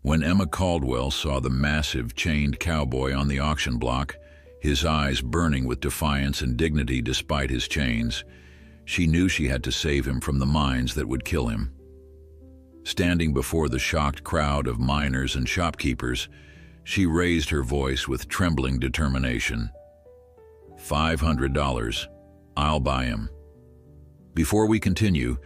When Emma Caldwell saw the massive chained cowboy on the auction block, his eyes burning with defiance and dignity despite his chains, she knew she had to save him from the mines that would kill him. Standing before the shocked crowd of miners and shopkeepers, she raised her voice with trembling determination. $500. I'll buy him. Before we continue,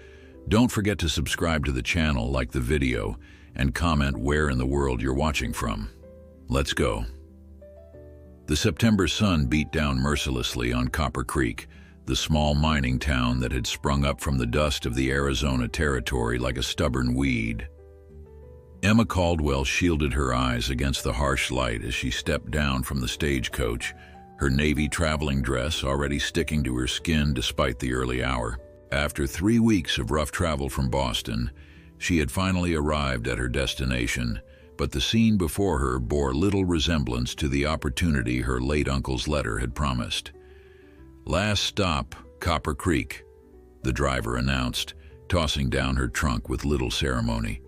don't forget to subscribe to the channel, like the video, and comment where in the world you're watching from. Let's go. The September sun beat down mercilessly on Copper Creek, the small mining town that had sprung up from the dust of the Arizona territory like a stubborn weed. Emma Caldwell shielded her eyes against the harsh light as she stepped down from the stagecoach, her navy traveling dress already sticking to her skin despite the early hour. After 3 weeks of rough travel from Boston, she had finally arrived at her destination, but the scene before her bore little resemblance to the opportunity her late uncle's letter had promised. "Last stop, Copper Creek," the driver announced, tossing down her trunk with little ceremony.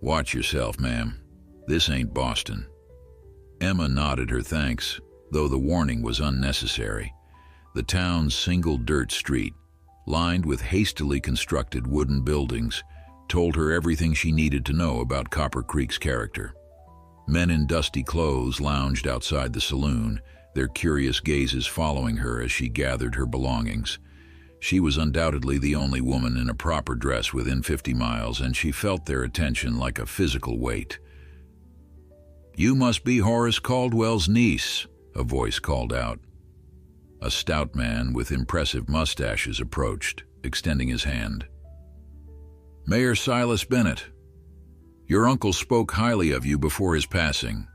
"Watch yourself, ma'am. This ain't Boston." Emma nodded her thanks, though the warning was unnecessary. The town's single dirt street, lined with hastily constructed wooden buildings, told her everything she needed to know about Copper Creek's character. Men in dusty clothes lounged outside the saloon, their curious gazes following her as she gathered her belongings. She was undoubtedly the only woman in a proper dress within 50 miles, and she felt their attention like a physical weight. "You must be Horace Caldwell's niece," a voice called out. A stout man with impressive mustaches approached, extending his hand. "Mayor Silas Bennett. Your uncle spoke highly of you before his passing."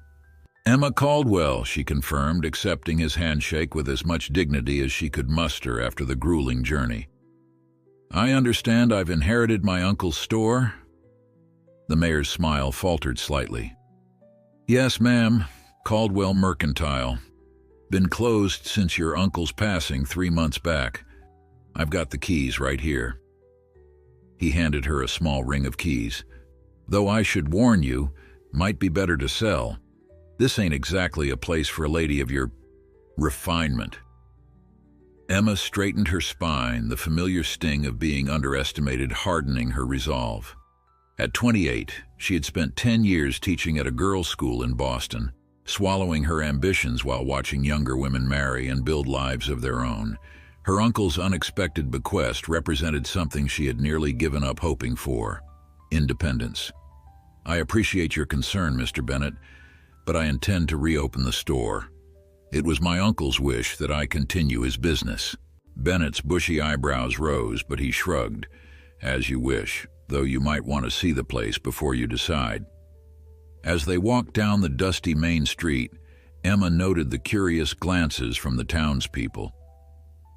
"Emma Caldwell," she confirmed, accepting his handshake with as much dignity as she could muster after the grueling journey. "I understand I've inherited my uncle's store?" The mayor's smile faltered slightly. "Yes, ma'am. Caldwell Mercantile. Been closed since your uncle's passing 3 months back. I've got the keys right here." He handed her a small ring of keys. "Though I should warn you, might be better to sell. This ain't exactly a place for a lady of your refinement." Emma straightened her spine, the familiar sting of being underestimated hardening her resolve. At 28, she had spent 10 years teaching at a girls' school in Boston, swallowing her ambitions while watching younger women marry and build lives of their own. Her uncle's unexpected bequest represented something she had nearly given up hoping for: independence. "I appreciate your concern, Mr. Bennett, but I intend to reopen the store. It was my uncle's wish that I continue his business." Bennett's bushy eyebrows rose, but he shrugged. "As you wish, though you might want to see the place before you decide." As they walked down the dusty main street, Emma noted the curious glances from the townspeople.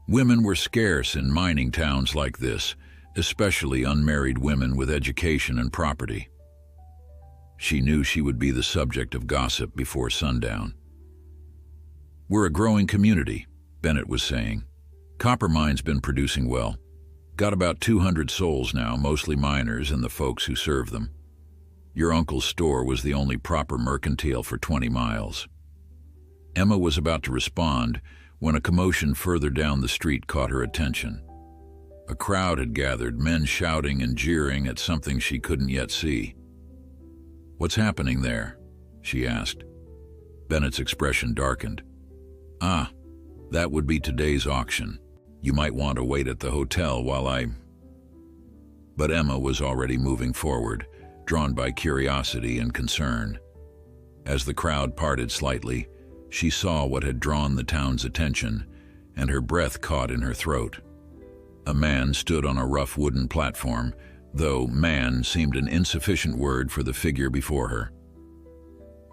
Women were scarce in mining towns like this, especially unmarried women with education and property. She knew she would be the subject of gossip before sundown. "We're a growing community," Bennett was saying. "Coppermine's been producing well. Got about 200 souls now, mostly miners and the folks who serve them. Your uncle's store was the only proper mercantile for 20 miles. Emma was about to respond when a commotion further down the street caught her attention. A crowd had gathered, men shouting and jeering at something she couldn't yet see. "What's happening there?" she asked. Bennett's expression darkened. "Ah, that would be today's auction. You might want to wait at the hotel while I—" But Emma was already moving forward, drawn by curiosity and concern. As the crowd parted slightly, she saw what had drawn the town's attention, and her breath caught in her throat. A man stood on a rough wooden platform, though "man" seemed an insufficient word for the figure before her.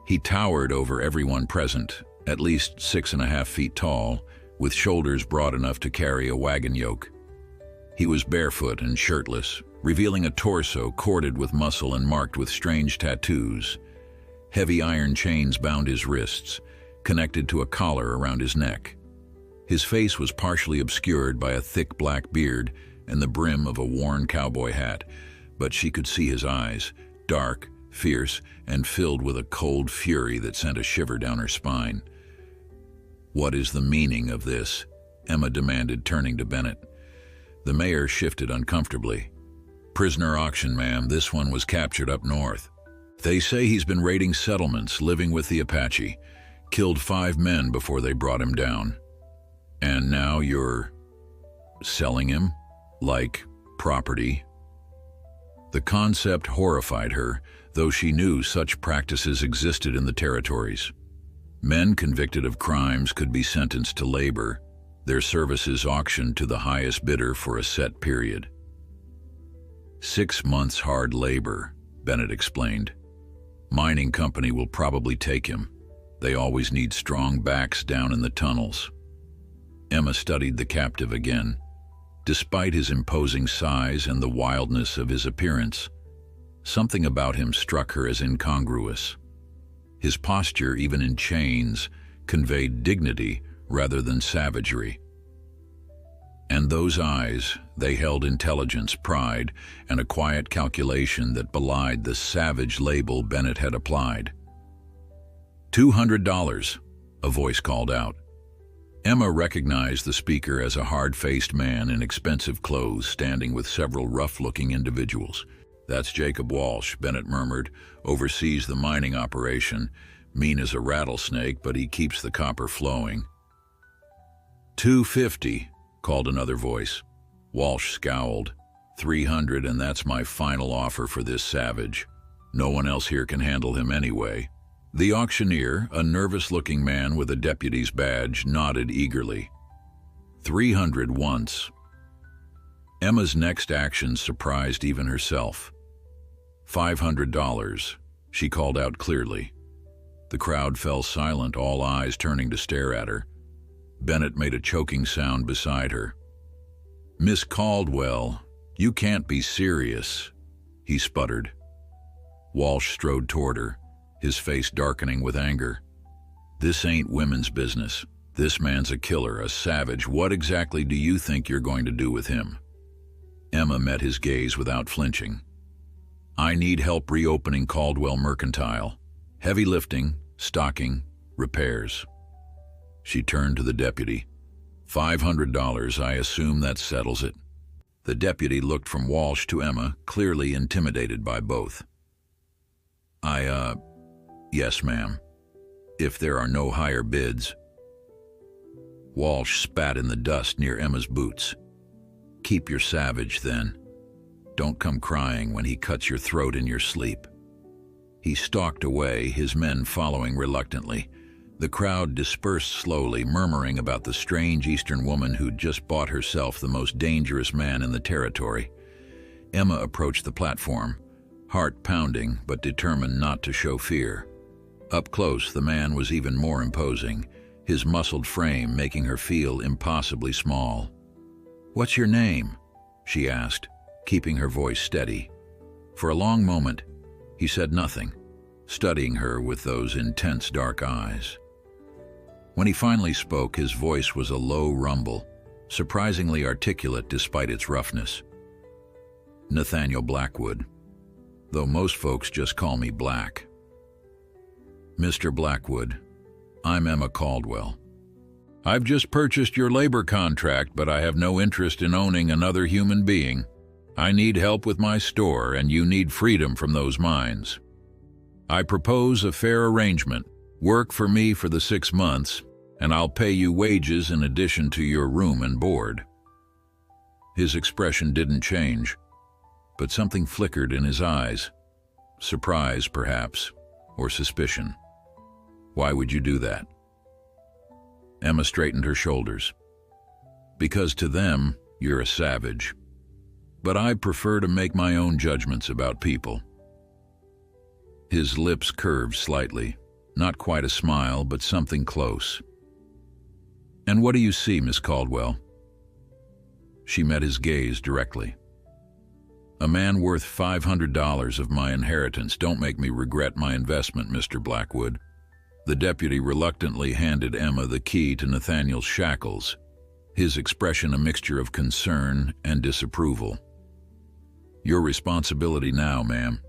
He towered over everyone present, at least 6.5 feet tall, with shoulders broad enough to carry a wagon yoke. He was barefoot and shirtless, revealing a torso corded with muscle and marked with strange tattoos. Heavy iron chains bound his wrists, connected to a collar around his neck. His face was partially obscured by a thick black beard and the brim of a worn cowboy hat, but she could see his eyes, dark, fierce, and filled with a cold fury that sent a shiver down her spine. "What is the meaning of this?" Emma demanded, turning to Bennett. The mayor shifted uncomfortably. "Prisoner auction, ma'am. This one was captured up north. They say he's been raiding settlements, living with the Apache. Killed 5 men before they brought him down. And now you're selling him? Like property?" The concept horrified her, though she knew such practices existed in the territories. Men convicted of crimes could be sentenced to labor, their services auctioned to the highest bidder for a set period. 6 months hard labor, Bennett explained. "Mining company will probably take him. They always need strong backs down in the tunnels." Emma studied the captive again. Despite his imposing size and the wildness of his appearance, something about him struck her as incongruous. His posture, even in chains, conveyed dignity rather than savagery. And those eyes, they held intelligence, pride, and a quiet calculation that belied the savage label Bennett had applied. $200, a voice called out. Emma recognized the speaker as a hard-faced man in expensive clothes standing with several rough-looking individuals. "That's Jacob Walsh," Bennett murmured, "oversees the mining operation. Mean as a rattlesnake, but he keeps the copper flowing." $250, called another voice. Walsh scowled. $300, and that's my final offer for this savage. No one else here can handle him anyway." The auctioneer, a nervous-looking man with a deputy's badge, nodded eagerly. $300 once. Emma's next action surprised even herself. $500, she called out clearly. The crowd fell silent, all eyes turning to stare at her. Bennett made a choking sound beside her. "Miss Caldwell, you can't be serious," he sputtered. Walsh strode toward her, his face darkening with anger. "This ain't women's business. This man's a killer, a savage. What exactly do you think you're going to do with him?" Emma met his gaze without flinching. "I need help reopening Caldwell Mercantile. Heavy lifting, stocking, repairs." She turned to the deputy. $500, I assume that settles it." The deputy looked from Walsh to Emma, clearly intimidated by both. Yes, ma'am. If there are no higher bids." Walsh spat in the dust near Emma's boots. "Keep your savage, then. Don't come crying when he cuts your throat in your sleep." He stalked away, his men following reluctantly. The crowd dispersed slowly, murmuring about the strange Eastern woman who'd just bought herself the most dangerous man in the territory. Emma approached the platform, heart pounding but determined not to show fear. Up close, the man was even more imposing, his muscled frame making her feel impossibly small. "What's your name?" she asked, keeping her voice steady. For a long moment, he said nothing, studying her with those intense dark eyes. When he finally spoke, his voice was a low rumble, surprisingly articulate despite its roughness. "Nathaniel Blackwood, though most folks just call me Black." "Mr. Blackwood, I'm Emma Caldwell. I've just purchased your labor contract, but I have no interest in owning another human being. I need help with my store, and you need freedom from those mines. I propose a fair arrangement. Work for me for the 6 months, and I'll pay you wages in addition to your room and board." His expression didn't change, but something flickered in his eyes. Surprise, perhaps, or suspicion. "Why would you do that?" Emma straightened her shoulders. "Because to them, you're a savage. But I prefer to make my own judgments about people." His lips curved slightly, not quite a smile, but something close. "And what do you see, Miss Caldwell?" She met his gaze directly. "A man worth $500 of my inheritance. Don't make me regret my investment, Mr. Blackwood." The deputy reluctantly handed Emma the key to Nathaniel's shackles, his expression a mixture of concern and disapproval. "Your responsibility now, ma'am.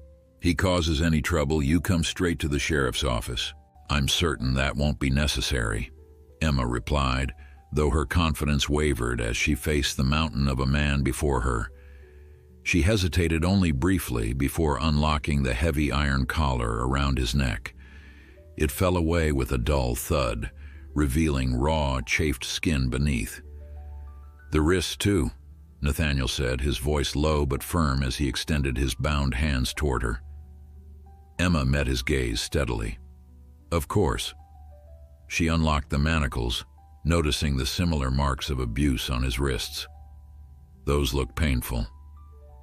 He causes any trouble, you come straight to the sheriff's office. I'm certain that won't be necessary, Emma replied, though her confidence wavered as she faced the mountain of a man before her. She hesitated only briefly before unlocking the heavy iron collar around his neck. It fell away with a dull thud, revealing raw, chafed skin beneath. The wrists, too, Nathaniel said, his voice low but firm as he extended his bound hands toward her. Emma met his gaze steadily. Of course. She unlocked the manacles, noticing the similar marks of abuse on his wrists. Those look painful.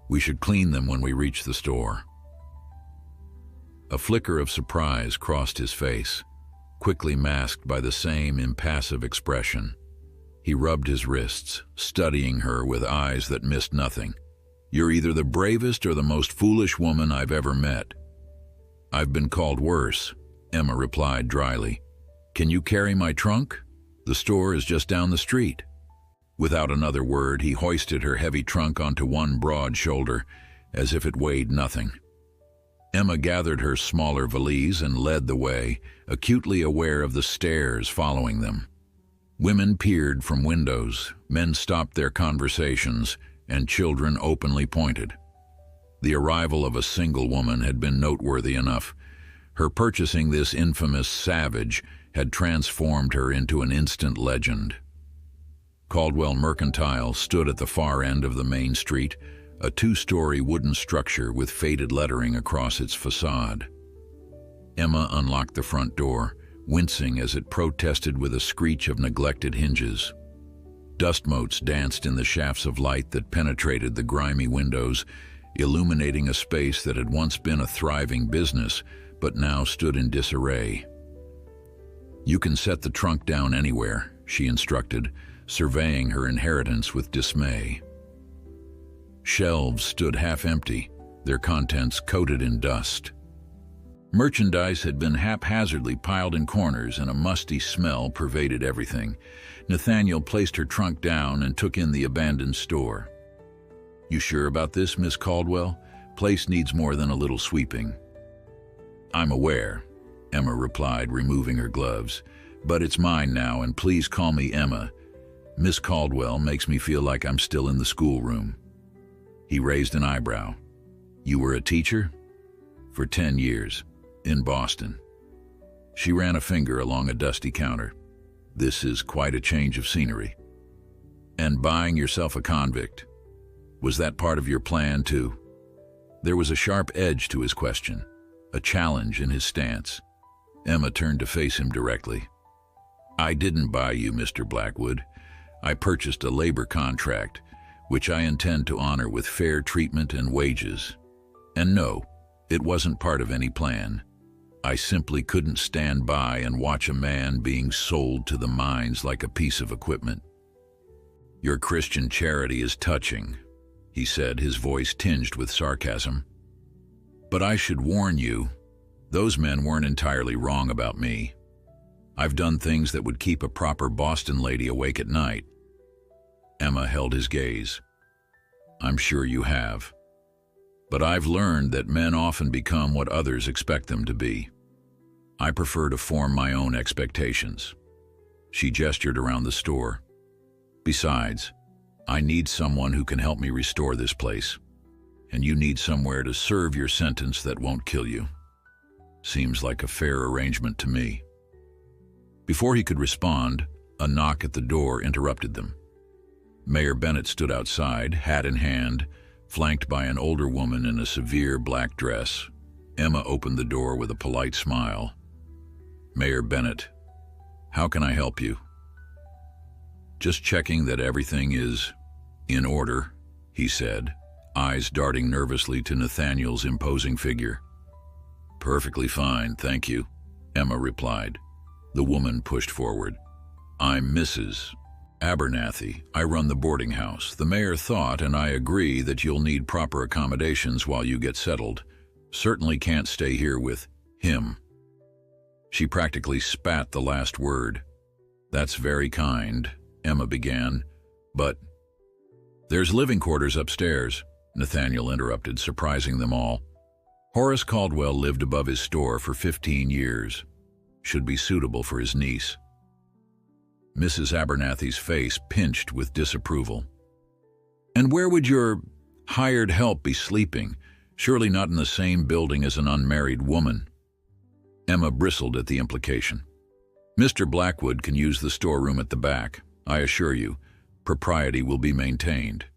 We should clean them when we reach the store. A flicker of surprise crossed his face, quickly masked by the same impassive expression. He rubbed his wrists, studying her with eyes that missed nothing. You're either the bravest or the most foolish woman I've ever met. I've been called worse, Emma replied dryly. Can you carry my trunk? The store is just down the street. Without another word, he hoisted her heavy trunk onto one broad shoulder, as if it weighed nothing. Emma gathered her smaller valise and led the way, acutely aware of the stares following them. Women peered from windows, men stopped their conversations, and children openly pointed. The arrival of a single woman had been noteworthy enough. Her purchasing this infamous savage had transformed her into an instant legend. Caldwell Mercantile stood at the far end of the main street, a two-story wooden structure with faded lettering across its facade. Emma unlocked the front door, wincing as it protested with a screech of neglected hinges. Dust motes danced in the shafts of light that penetrated the grimy windows, illuminating a space that had once been a thriving business, but now stood in disarray. You can set the trunk down anywhere, she instructed, surveying her inheritance with dismay. Shelves stood half empty, their contents coated in dust. Merchandise had been haphazardly piled in corners, and a musty smell pervaded everything. Nathaniel placed her trunk down and took in the abandoned store. You sure about this, Miss Caldwell? Place needs more than a little sweeping. I'm aware, Emma replied, removing her gloves. But it's mine now, and please call me Emma. Miss Caldwell makes me feel like I'm still in the schoolroom. He raised an eyebrow. You were a teacher? For 10 years, in Boston. She ran a finger along a dusty counter. This is quite a change of scenery. And buying yourself a convict. Was that part of your plan, too? There was a sharp edge to his question, a challenge in his stance. Emma turned to face him directly. I didn't buy you, Mr. Blackwood. I purchased a labor contract, which I intend to honor with fair treatment and wages. And no, it wasn't part of any plan. I simply couldn't stand by and watch a man being sold to the mines like a piece of equipment. Your Christian charity is touching, he said, his voice tinged with sarcasm. But I should warn you, those men weren't entirely wrong about me. I've done things that would keep a proper Boston lady awake at night. Emma held his gaze. I'm sure you have. But I've learned that men often become what others expect them to be. I prefer to form my own expectations. She gestured around the store. Besides, I need someone who can help me restore this place. And you need somewhere to serve your sentence that won't kill you. Seems like a fair arrangement to me. Before he could respond, a knock at the door interrupted them. Mayor Bennett stood outside, hat in hand, flanked by an older woman in a severe black dress. Emma opened the door with a polite smile. Mayor Bennett, how can I help you? Just checking that everything is in order, he said, eyes darting nervously to Nathaniel's imposing figure. Perfectly fine, thank you, Emma replied. The woman pushed forward. I'm Mrs. Abernathy. I run the boarding house. The mayor thought, and I agree, that you'll need proper accommodations while you get settled. Certainly can't stay here with him. She practically spat the last word. That's very kind, Emma began, but... There's living quarters upstairs, Nathaniel interrupted, surprising them all. Horace Caldwell lived above his store for 15 years. Should be suitable for his niece. Mrs. Abernathy's face pinched with disapproval. And where would your hired help be sleeping? Surely not in the same building as an unmarried woman. Emma bristled at the implication. Mr. Blackwood can use the storeroom at the back. I assure you, propriety will be maintained.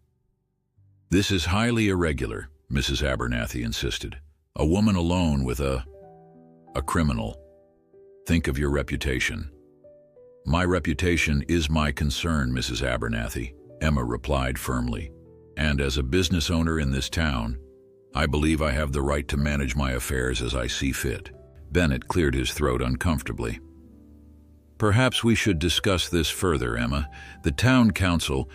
This is highly irregular, Mrs. Abernathy insisted. A woman alone with a criminal. Think of your reputation. My reputation is my concern, Mrs. Abernathy, Emma replied firmly. And as a business owner in this town, I believe I have the right to manage my affairs as I see fit. Bennett cleared his throat uncomfortably. Perhaps we should discuss this further, Emma. The town council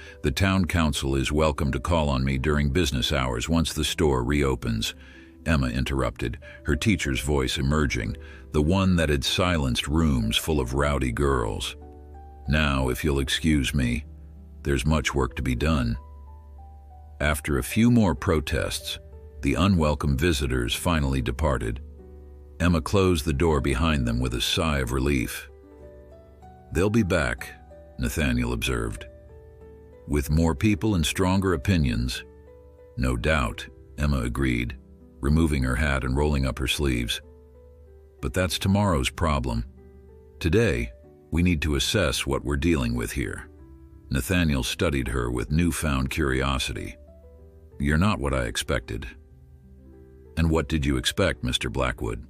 is welcome to call on me during business hours once the store reopens. Emma interrupted, her teacher's voice emerging, the one that had silenced rooms full of rowdy girls. Now, if you'll excuse me, there's much work to be done. After a few more protests, the unwelcome visitors finally departed. Emma closed the door behind them with a sigh of relief. They'll be back, Nathaniel observed. With more people and stronger opinions. No doubt, Emma agreed, removing her hat and rolling up her sleeves. But that's tomorrow's problem. Today, we need to assess what we're dealing with here. Nathaniel studied her with newfound curiosity. You're not what I expected. And what did you expect, Mr. Blackwood?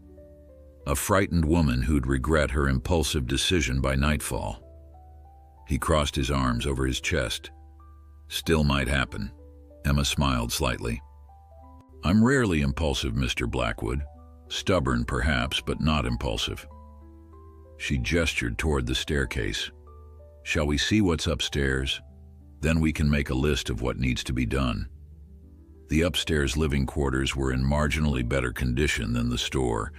A frightened woman who'd regret her impulsive decision by nightfall. He crossed his arms over his chest. Still might happen. Emma smiled slightly. I'm rarely impulsive, Mr. Blackwood. Stubborn, perhaps, but not impulsive. She gestured toward the staircase. Shall we see what's upstairs? Then we can make a list of what needs to be done. The upstairs living quarters were in marginally better condition than the store.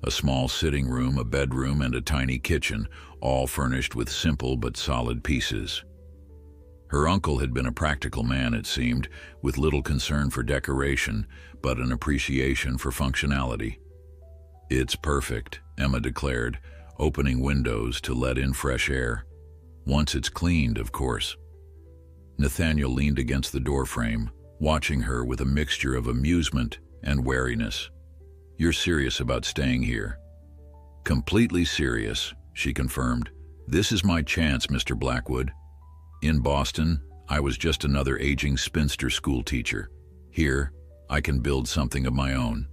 A small sitting room, a bedroom, and a tiny kitchen, all furnished with simple but solid pieces. Her uncle had been a practical man, it seemed, with little concern for decoration, but an appreciation for functionality. It's perfect, Emma declared, opening windows to let in fresh air. Once it's cleaned, of course. Nathaniel leaned against the doorframe, watching her with a mixture of amusement and wariness. You're serious about staying here? Completely serious, she confirmed. This is my chance, Mr. Blackwood. In Boston, I was just another aging spinster schoolteacher. Here, I can build something of my own.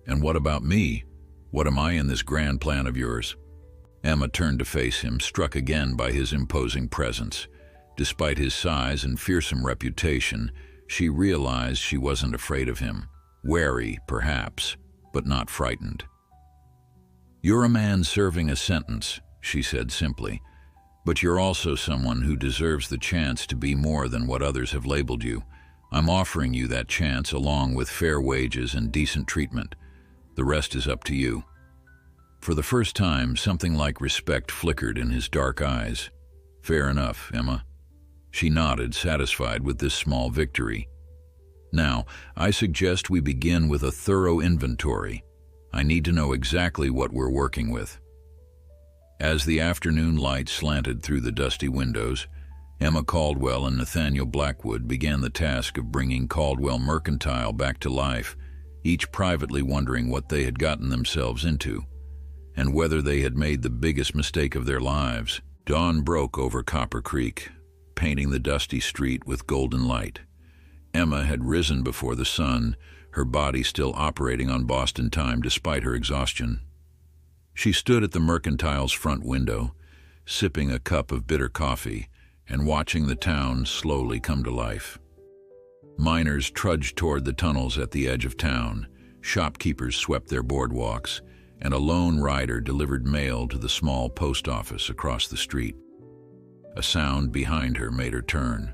And what about me? What am I in this grand plan of yours? Emma turned to face him, struck again by his imposing presence. Despite his size and fearsome reputation, she realized she wasn't afraid of him. Wary, perhaps, but not frightened. You're a man serving a sentence, she said simply, but you're also someone who deserves the chance to be more than what others have labeled you. I'm offering you that chance along with fair wages and decent treatment. The rest is up to you. For the first time, something like respect flickered in his dark eyes. Fair enough, Emma. She nodded, satisfied with this small victory. Now, I suggest we begin with a thorough inventory. I need to know exactly what we're working with. As the afternoon light slanted through the dusty windows, Emma Caldwell and Nathaniel Blackwood began the task of bringing Caldwell Mercantile back to life, each privately wondering what they had gotten themselves into, and whether they had made the biggest mistake of their lives. Dawn broke over Copper Creek, painting the dusty street with golden light. Emma had risen before the sun, her body still operating on Boston time despite her exhaustion. She stood at the Mercantile's front window, sipping a cup of bitter coffee and watching the town slowly come to life. Miners trudged toward the tunnels at the edge of town, shopkeepers swept their boardwalks, and a lone rider delivered mail to the small post office across the street. A sound behind her made her turn.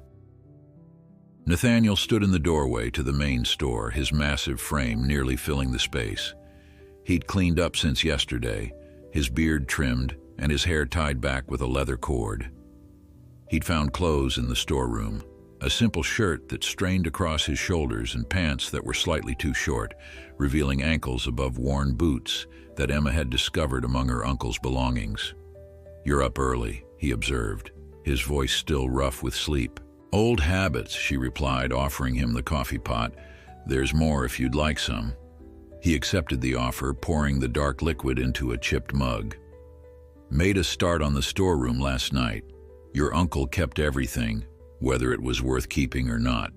Nathaniel stood in the doorway to the main store, his massive frame nearly filling the space. He'd cleaned up since yesterday, his beard trimmed and his hair tied back with a leather cord. He'd found clothes in the storeroom, A simple shirt that strained across his shoulders and pants that were slightly too short, revealing ankles above worn boots that Emma had discovered among her uncle's belongings. "You're up early," he observed, his voice still rough with sleep. "Old habits," she replied, offering him the coffee pot. "There's more if you'd like some." He accepted the offer, pouring the dark liquid into a chipped mug. "Made a start on the storeroom last night. Your uncle kept everything, whether it was worth keeping or not."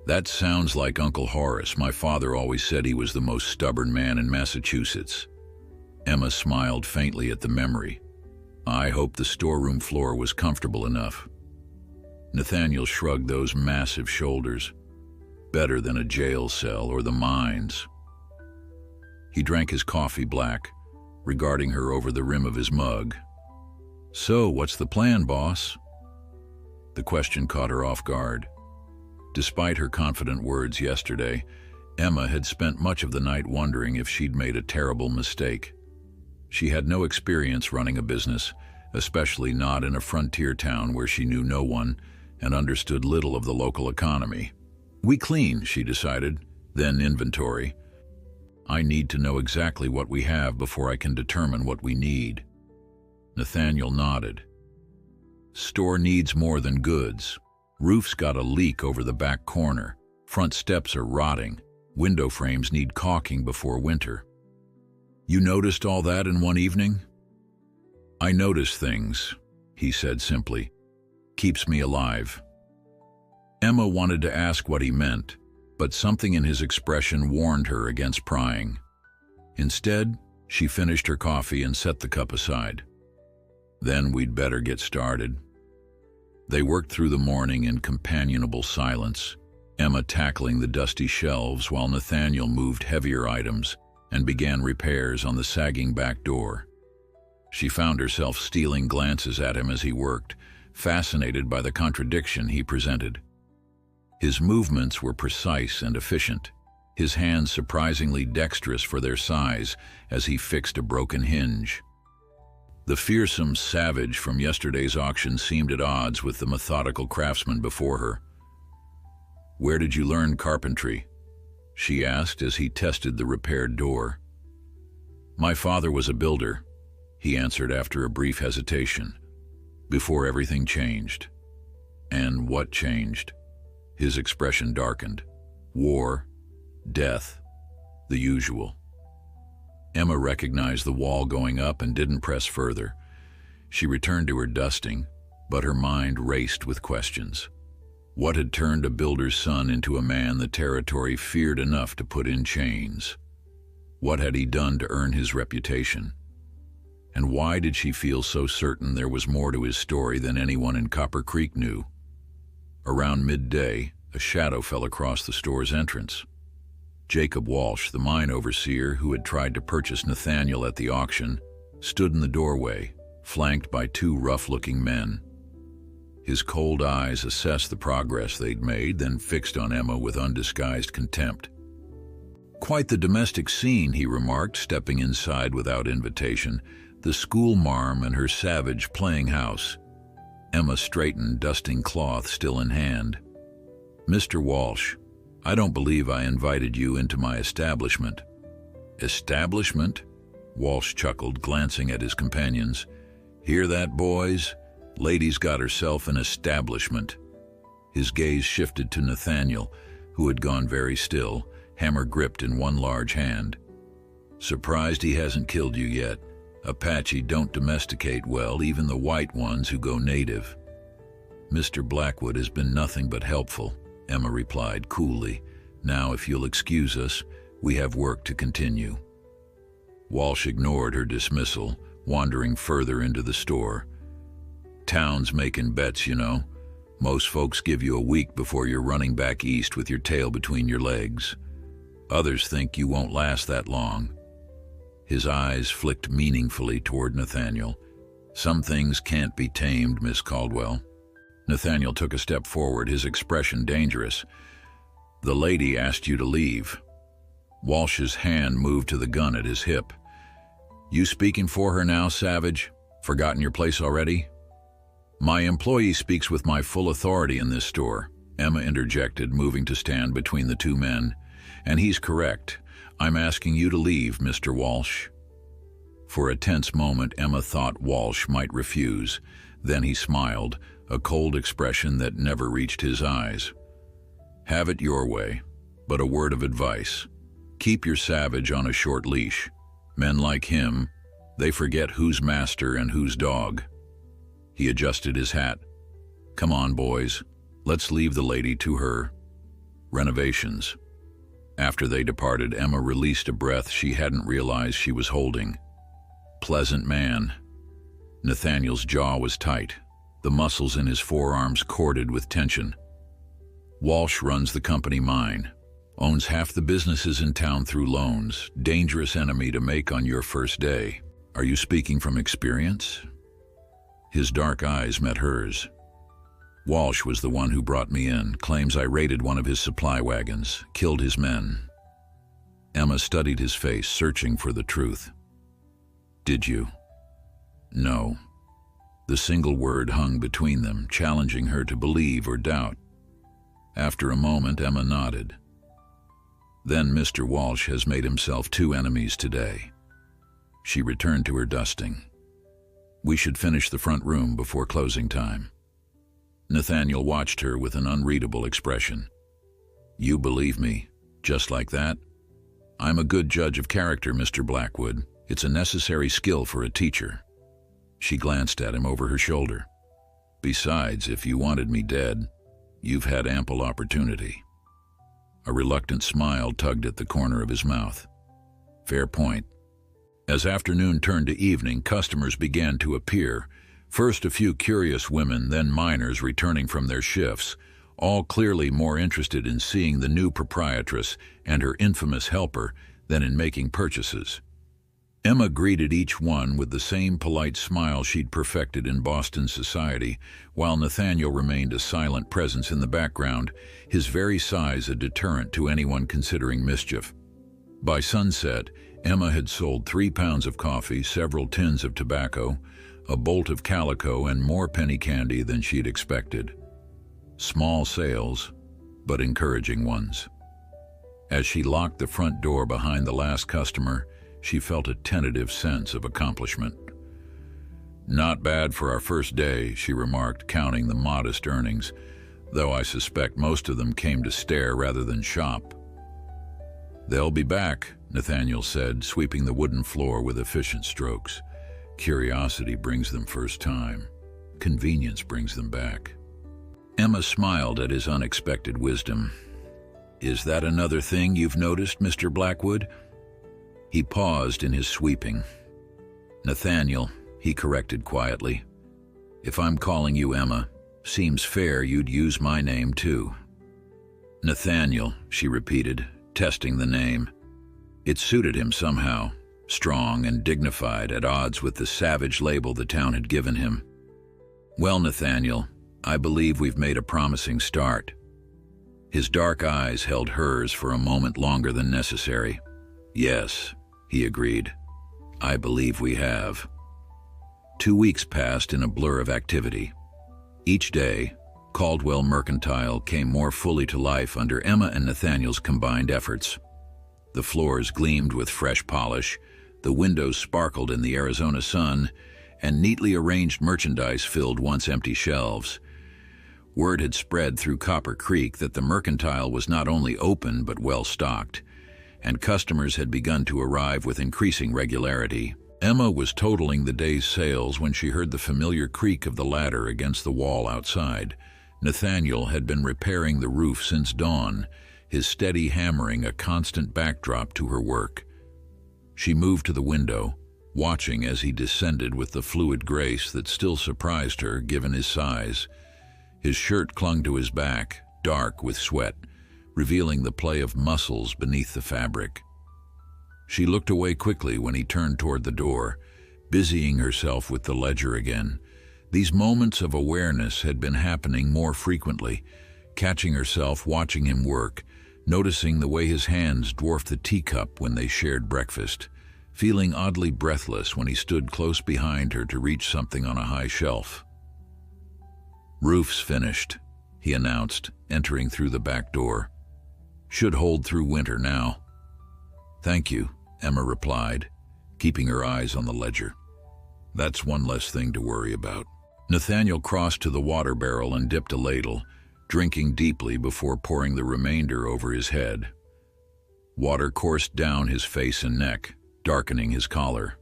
"That sounds like Uncle Horace. My father always said he was the most stubborn man in Massachusetts." Emma smiled faintly at the memory. "I hope the storeroom floor was comfortable enough." Nathaniel shrugged those massive shoulders. "Better than a jail cell or the mines." He drank his coffee black, regarding her over the rim of his mug. "So, what's the plan, boss?" The question caught her off guard. Despite her confident words yesterday, Emma had spent much of the night wondering if she'd made a terrible mistake. She had no experience running a business, especially not in a frontier town where she knew no one and understood little of the local economy. "We clean," she decided, then inventory. "I need to know exactly what we have before I can determine what we need." Nathaniel nodded. "Store needs more than goods. Roof's got a leak over the back corner. Front steps are rotting. Window frames need caulking before winter." "You noticed all that in one evening?" "I notice things," he said simply. "Keeps me alive." Emma wanted to ask what he meant, but something in his expression warned her against prying. Instead, she finished her coffee and set the cup aside. "Then we'd better get started." They worked through the morning in companionable silence, Emma tackling the dusty shelves while Nathaniel moved heavier items and began repairs on the sagging back door. She found herself stealing glances at him as he worked, fascinated by the contradiction he presented. His movements were precise and efficient, his hands surprisingly dexterous for their size as he fixed a broken hinge. The fearsome savage from yesterday's auction seemed at odds with the methodical craftsman before her. "Where did you learn carpentry?" she asked as he tested the repaired door. "My father was a builder," he answered after a brief hesitation, "before everything changed." "And what changed?" His expression darkened. "War, death, the usual." Emma recognized the wall going up and didn't press further. She returned to her dusting, but her mind raced with questions. What had turned a builder's son into a man the territory feared enough to put in chains? What had he done to earn his reputation? And why did she feel so certain there was more to his story than anyone in Copper Creek knew? Around midday, a shadow fell across the store's entrance. Jacob Walsh, the mine overseer who had tried to purchase Nathaniel at the auction, stood in the doorway, flanked by two rough-looking men. His cold eyes assessed the progress they'd made, then fixed on Emma with undisguised contempt. "Quite the domestic scene," he remarked, stepping inside without invitation, "the school marm and her savage playing house." Emma straightened, dusting cloth still in hand. "Mr. Walsh, I don't believe I invited you into my establishment." "Establishment?" Walsh chuckled, glancing at his companions. "Hear that, boys? Lady's got herself an establishment." His gaze shifted to Nathaniel, who had gone very still, hammer gripped in one large hand. "Surprised he hasn't killed you yet. Apache don't domesticate well, even the white ones who go native." "Mr. Blackwood has been nothing but helpful," Emma replied coolly. "Now, if you'll excuse us, we have work to continue." Walsh ignored her dismissal, wandering further into the store. "Town's making bets, you know. Most folks give you a week before you're running back east with your tail between your legs. Others think you won't last that long." His eyes flicked meaningfully toward Nathaniel. "Some things can't be tamed, Miss Caldwell." Nathaniel took a step forward, his expression dangerous. "The lady asked you to leave." Walsh's hand moved to the gun at his hip. "You speaking for her now, savage? Forgotten your place already?" My employee speaks with my full authority in this store, Emma interjected, moving to stand between the two men. And he's correct. I'm asking you to leave, Mr. Walsh. For a tense moment, Emma thought Walsh might refuse. Then he smiled, a cold expression that never reached his eyes. Have it your way, but a word of advice. Keep your savage on a short leash. Men like him, they forget who's master and who's dog. He adjusted his hat. Come on, boys. Let's leave the lady to her renovations. After they departed, Emma released a breath she hadn't realized she was holding. Pleasant man. Nathaniel's jaw was tight, the muscles in his forearms corded with tension. Walsh runs the company mine, owns half the businesses in town through loans, dangerous enemy to make on your first day. Are you speaking from experience? His dark eyes met hers. Walsh was the one who brought me in, claims I raided one of his supply wagons, killed his men. Emma studied his face, searching for the truth. Did you? No. The single word hung between them, challenging her to believe or doubt. After a moment, Emma nodded. Then Mr. Walsh has made himself two enemies today. She returned to her dusting. We should finish the front room before closing time. Nathaniel watched her with an unreadable expression. You believe me, just like that? I'm a good judge of character, Mr. Blackwood. It's a necessary skill for a teacher. She glanced at him over her shoulder. Besides, if you wanted me dead, you've had ample opportunity. A reluctant smile tugged at the corner of his mouth. Fair point. As afternoon turned to evening, customers began to appear. First a few curious women, then miners returning from their shifts, all clearly more interested in seeing the new proprietress and her infamous helper than in making purchases. Emma greeted each one with the same polite smile she'd perfected in Boston society, while Nathaniel remained a silent presence in the background, his very size a deterrent to anyone considering mischief. By sunset, Emma had sold 3 pounds of coffee, several tins of tobacco, a bolt of calico, and more penny candy than she'd expected. Small sales, but encouraging ones. As she locked the front door behind the last customer, she felt a tentative sense of accomplishment. Not bad for our first day, she remarked, counting the modest earnings, though I suspect most of them came to stare rather than shop. They'll be back, Nathaniel said, sweeping the wooden floor with efficient strokes. Curiosity brings them first time. Convenience brings them back. Emma smiled at his unexpected wisdom. Is that another thing you've noticed, Mr. Blackwood? He paused in his sweeping. Nathaniel, he corrected quietly. If I'm calling you Emma, seems fair you'd use my name too. Nathaniel, she repeated, testing the name. It suited him somehow. Strong and dignified, at odds with the savage label the town had given him. Well, Nathaniel, I believe we've made a promising start. His dark eyes held hers for a moment longer than necessary. Yes, he agreed. I believe we have. 2 weeks passed in a blur of activity. Each day, Caldwell Mercantile came more fully to life under Emma and Nathaniel's combined efforts. The floors gleamed with fresh polish, the windows sparkled in the Arizona sun, and neatly arranged merchandise filled once empty shelves. Word had spread through Copper Creek that the Mercantile was not only open but well stocked, and customers had begun to arrive with increasing regularity. Emma was totaling the day's sales when she heard the familiar creak of the ladder against the wall outside. Nathaniel had been repairing the roof since dawn, his steady hammering a constant backdrop to her work. She moved to the window, watching as he descended with the fluid grace that still surprised her given his size. His shirt clung to his back, dark with sweat, revealing the play of muscles beneath the fabric. She looked away quickly when he turned toward the door, busying herself with the ledger again. These moments of awareness had been happening more frequently, catching herself watching him work, noticing the way his hands dwarfed the teacup when they shared breakfast, feeling oddly breathless when he stood close behind her to reach something on a high shelf. "Roof's finished," he announced, entering through the back door. "Should hold through winter now." "Thank you," Emma replied, keeping her eyes on the ledger. "That's one less thing to worry about." Nathaniel crossed to the water barrel and dipped a ladle, drinking deeply before pouring the remainder over his head. Water coursed down his face and neck, darkening his collar.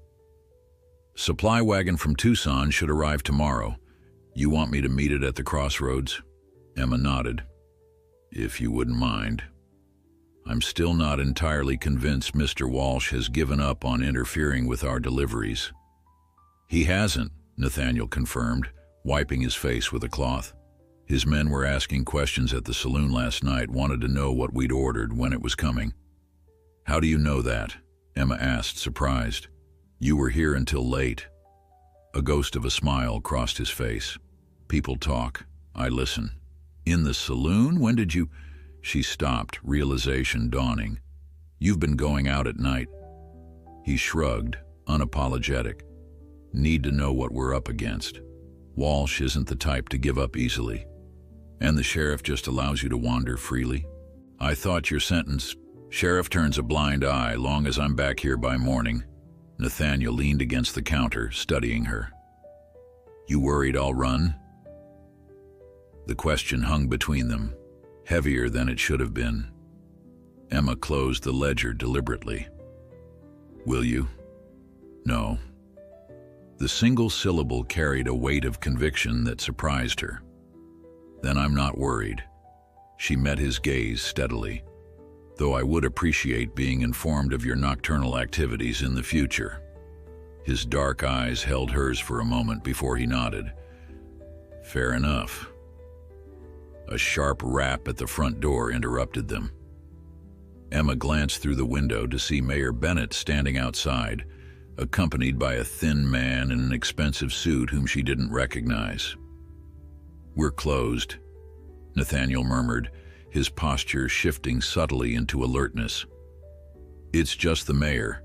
"Supply wagon from Tucson should arrive tomorrow. You want me to meet it at the crossroads?" Emma nodded. "If you wouldn't mind. I'm still not entirely convinced Mr. Walsh has given up on interfering with our deliveries." "He hasn't," Nathaniel confirmed, wiping his face with a cloth. "His men were asking questions at the saloon last night, wanted to know what we'd ordered, when it was coming." "How do you know that?" Emma asked, surprised. "You were here until late." A ghost of a smile crossed his face. "People talk. I listen." "In the saloon? When did you—" She stopped, realization dawning. "You've been going out at night." He shrugged, unapologetic. "Need to know what we're up against. Walsh isn't the type to give up easily. And the sheriff just allows you to wander freely? I thought your sentence—" "Sheriff turns a blind eye long as I'm back here by morning." Nathaniel leaned against the counter, studying her. "You worried I'll run?" The question hung between them, heavier than it should have been. Emma closed the ledger deliberately. "Will you?" "No." The single syllable carried a weight of conviction that surprised her. "Then I'm not worried." She met his gaze steadily. "Though I would appreciate being informed of your nocturnal activities in the future." His dark eyes held hers for a moment before he nodded. "Fair enough." A sharp rap at the front door interrupted them. Emma glanced through the window to see Mayor Bennett standing outside, accompanied by a thin man in an expensive suit whom she didn't recognize. "We're closed," Nathaniel murmured, his posture shifting subtly into alertness. "It's just the mayor,"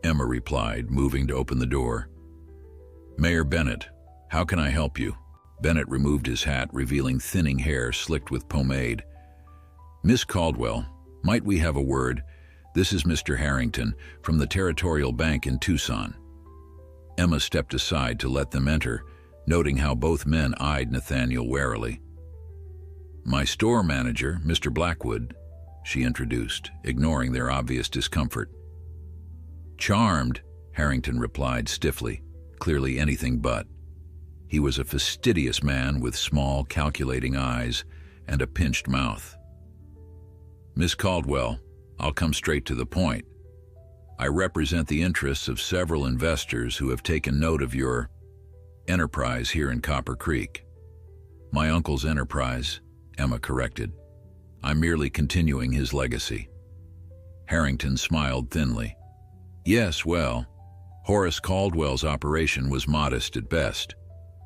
Emma replied, moving to open the door. "Mayor Bennett, how can I help you?" Bennett removed his hat, revealing thinning hair slicked with pomade. "Miss Caldwell, might we have a word? This is Mr. Harrington from the Territorial Bank in Tucson." Emma stepped aside to let them enter, noting how both men eyed Nathaniel warily. "My store manager, Mr. Blackwood," she introduced, ignoring their obvious discomfort. "Charmed," Harrington replied stiffly, clearly anything but. He was a fastidious man with small, calculating eyes and a pinched mouth. "Miss Caldwell, I'll come straight to the point. I represent the interests of several investors who have taken note of your enterprise here in Copper Creek." "My uncle's enterprise," Emma corrected. "I'm merely continuing his legacy." Harrington smiled thinly. "Yes, well, Horace Caldwell's operation was modest at best,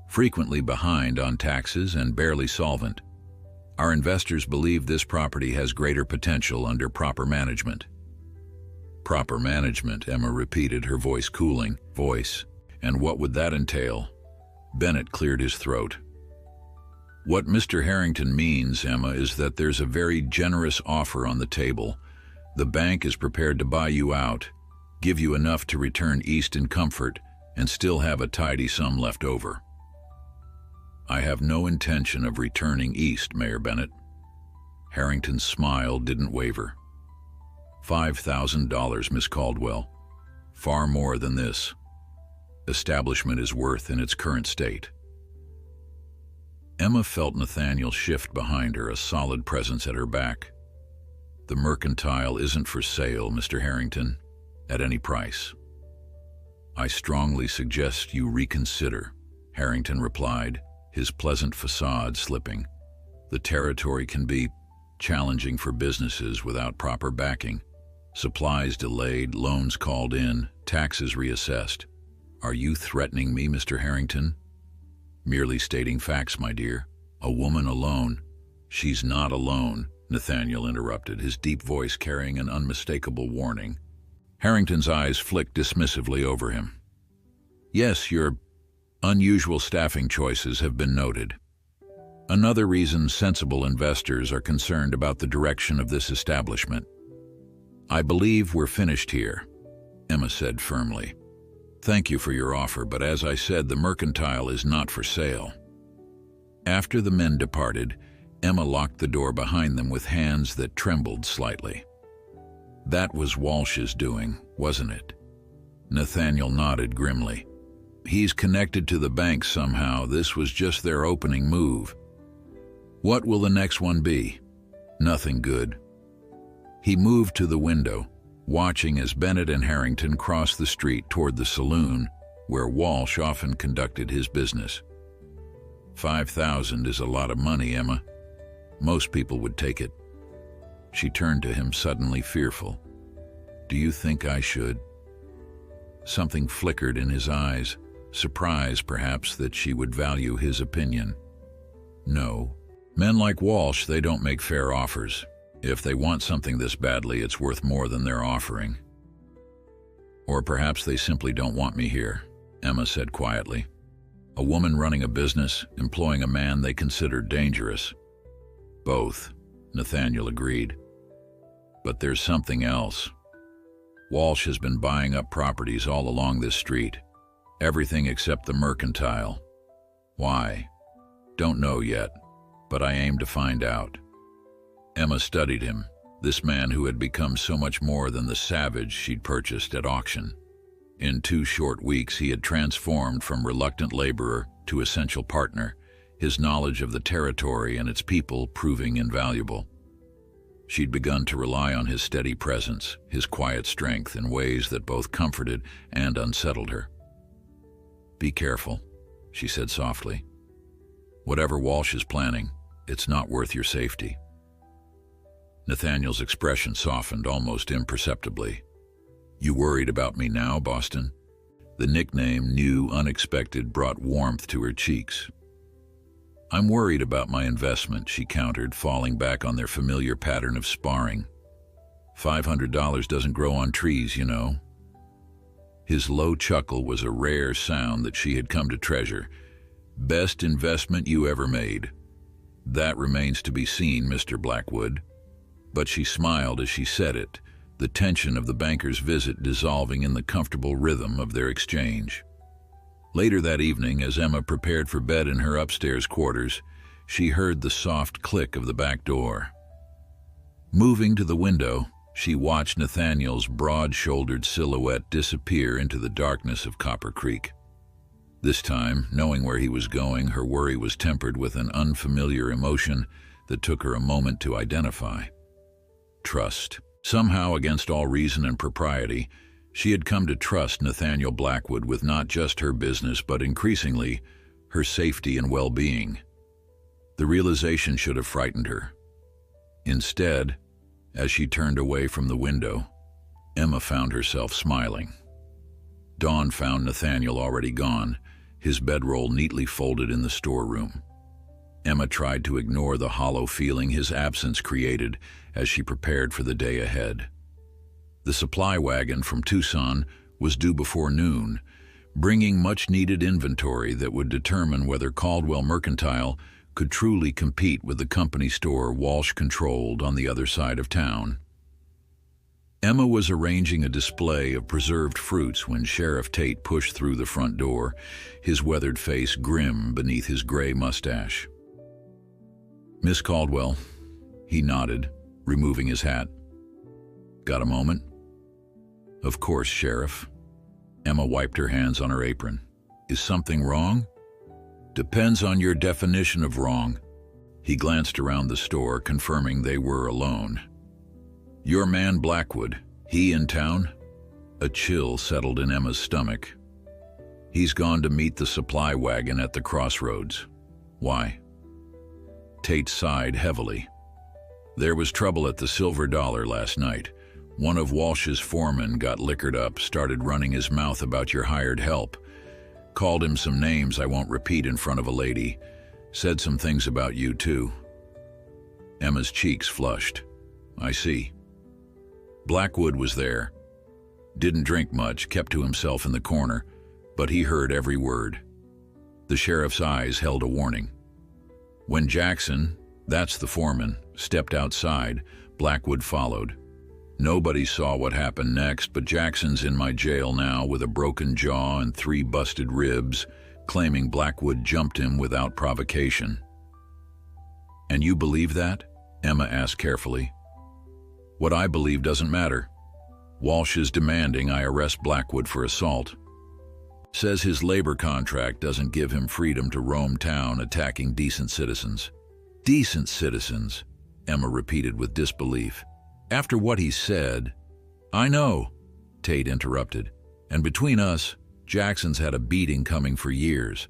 frequently behind on taxes and barely solvent. Our investors believe this property has greater potential under proper management." "Proper management," Emma repeated, her voice cooling. "And what would that entail?" Bennett cleared his throat. "What Mr. Harrington means, Emma, is that there's a very generous offer on the table. The bank is prepared to buy you out, give you enough to return east in comfort, and still have a tidy sum left over." "I have no intention of returning east, Mayor Bennett." Harrington's smile didn't waver. $5,000, Miss Caldwell. Far more than this establishment is worth in its current state." Emma felt Nathaniel shift behind her, a solid presence at her back. "The mercantile isn't for sale, Mr. Harrington, at any price." "I strongly suggest you reconsider," Harrington replied, his pleasant facade slipping. "The territory can be challenging for businesses without proper backing. Supplies delayed, loans called in, taxes reassessed. Are you threatening me, Mr. Harrington?" "Merely stating facts, my dear. A woman alone—" "She's not alone," Nathaniel interrupted, his deep voice carrying an unmistakable warning. Harrington's eyes flicked dismissively over him. "Yes, your unusual staffing choices have been noted." Another reason sensible investors are concerned about the direction of this establishment. "I believe we're finished here," Emma said firmly. "Thank you for your offer, but as I said, the mercantile is not for sale." After the men departed, Emma locked the door behind them with hands that trembled slightly. "That was Walsh's doing, wasn't it?" Nathaniel nodded grimly. "He's connected to the bank somehow. This was just their opening move. What will the next one be?" "Nothing good." He moved to the window, watching as Bennett and Harrington crossed the street toward the saloon where Walsh often conducted his business. $5,000 is a lot of money, Emma. Most people would take it." She turned to him, suddenly fearful. "Do you think I should?" Something flickered in his eyes, surprise perhaps that she would value his opinion. "No. Men like Walsh, they don't make fair offers. If they want something this badly, it's worth more than they're offering." "Or perhaps they simply don't want me here," Emma said quietly. "A woman running a business, employing a man they consider dangerous." "Both," Nathaniel agreed. "But there's something else. Walsh has been buying up properties all along this street. Everything except the mercantile. Why? Don't know yet, but I aim to find out." Emma studied him, this man who had become so much more than the savage she'd purchased at auction. In 2 short weeks, he had transformed from reluctant laborer to essential partner, his knowledge of the territory and its people proving invaluable. She'd begun to rely on his steady presence, his quiet strength, in ways that both comforted and unsettled her. "Be careful," she said softly. "Whatever Walsh is planning, it's not worth your safety." Nathaniel's expression softened almost imperceptibly. "You worried about me now, Boston?" The nickname, new, unexpected, brought warmth to her cheeks. "I'm worried about my investment," she countered, falling back on their familiar pattern of sparring. $500 doesn't grow on trees, you know." His low chuckle was a rare sound that she had come to treasure. "Best investment you ever made." "That remains to be seen, Mr. Blackwood." But she smiled as she said it, the tension of the banker's visit dissolving in the comfortable rhythm of their exchange. Later that evening, as Emma prepared for bed in her upstairs quarters, she heard the soft click of the back door. Moving to the window, she watched Nathaniel's broad-shouldered silhouette disappear into the darkness of Copper Creek. This time, knowing where he was going, her worry was tempered with an unfamiliar emotion that took her a moment to identify. Trust. Somehow, against all reason and propriety, she had come to trust Nathaniel Blackwood with not just her business, but increasingly, her safety and well-being. The realization should have frightened her. Instead, as she turned away from the window, Emma found herself smiling. Dawn found Nathaniel already gone, his bedroll neatly folded in the storeroom. Emma tried to ignore the hollow feeling his absence created as she prepared for the day ahead. The supply wagon from Tucson was due before noon, bringing much-needed inventory that would determine whether Caldwell Mercantile could truly compete with the company store Walsh controlled on the other side of town. Emma was arranging a display of preserved fruits when Sheriff Tate pushed through the front door, his weathered face grim beneath his gray mustache. "Miss Caldwell," he nodded, removing his hat. "Got a moment?" "Of course, Sheriff." Emma wiped her hands on her apron. "Is something wrong?" "Depends on your definition of wrong." He glanced around the store, confirming they were alone. "Your man Blackwood, he in town?" A chill settled in Emma's stomach. "He's gone to meet the supply wagon at the crossroads." "Why?" Tate sighed heavily. "There was trouble at the Silver Dollar last night. One of Walsh's foremen got liquored up, started running his mouth about your hired help. Called him some names I won't repeat in front of a lady. Said some things about you, too." Emma's cheeks flushed. "I see." Blackwood was there. Didn't drink much, kept to himself in the corner, but he heard every word. The sheriff's eyes held a warning. When Jackson, that's the foreman, stepped outside, Blackwood followed. Nobody saw what happened next, but Jackson's in my jail now with a broken jaw and 3 busted ribs, claiming Blackwood jumped him without provocation. And you believe that? Emma asked carefully. What I believe doesn't matter. Walsh is demanding I arrest Blackwood for assault. Says his labor contract doesn't give him freedom to roam town attacking decent citizens. Decent citizens, Emma repeated with disbelief. After what he said. I know, Tate interrupted. And between us, Jackson's had a beating coming for years.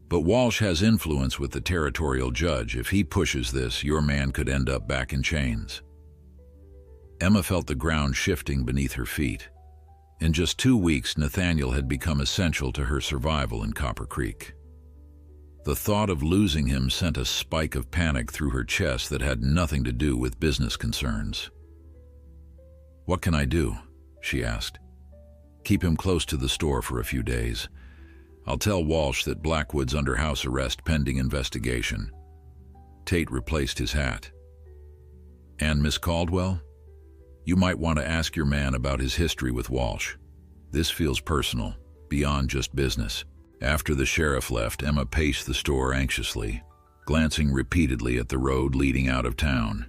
But Walsh has influence with the territorial judge. If he pushes this, your man could end up back in chains. Emma felt the ground shifting beneath her feet. In just 2 weeks, Nathaniel had become essential to her survival in Copper Creek. The thought of losing him sent a spike of panic through her chest that had nothing to do with business concerns. What can I do? She asked. Keep him close to the store for a few days. I'll tell Walsh that Blackwood's under house arrest pending investigation. Tate replaced his hat. And Miss Caldwell? You might want to ask your man about his history with Walsh. This feels personal, beyond just business. After the sheriff left, Emma paced the store anxiously, glancing repeatedly at the road leading out of town.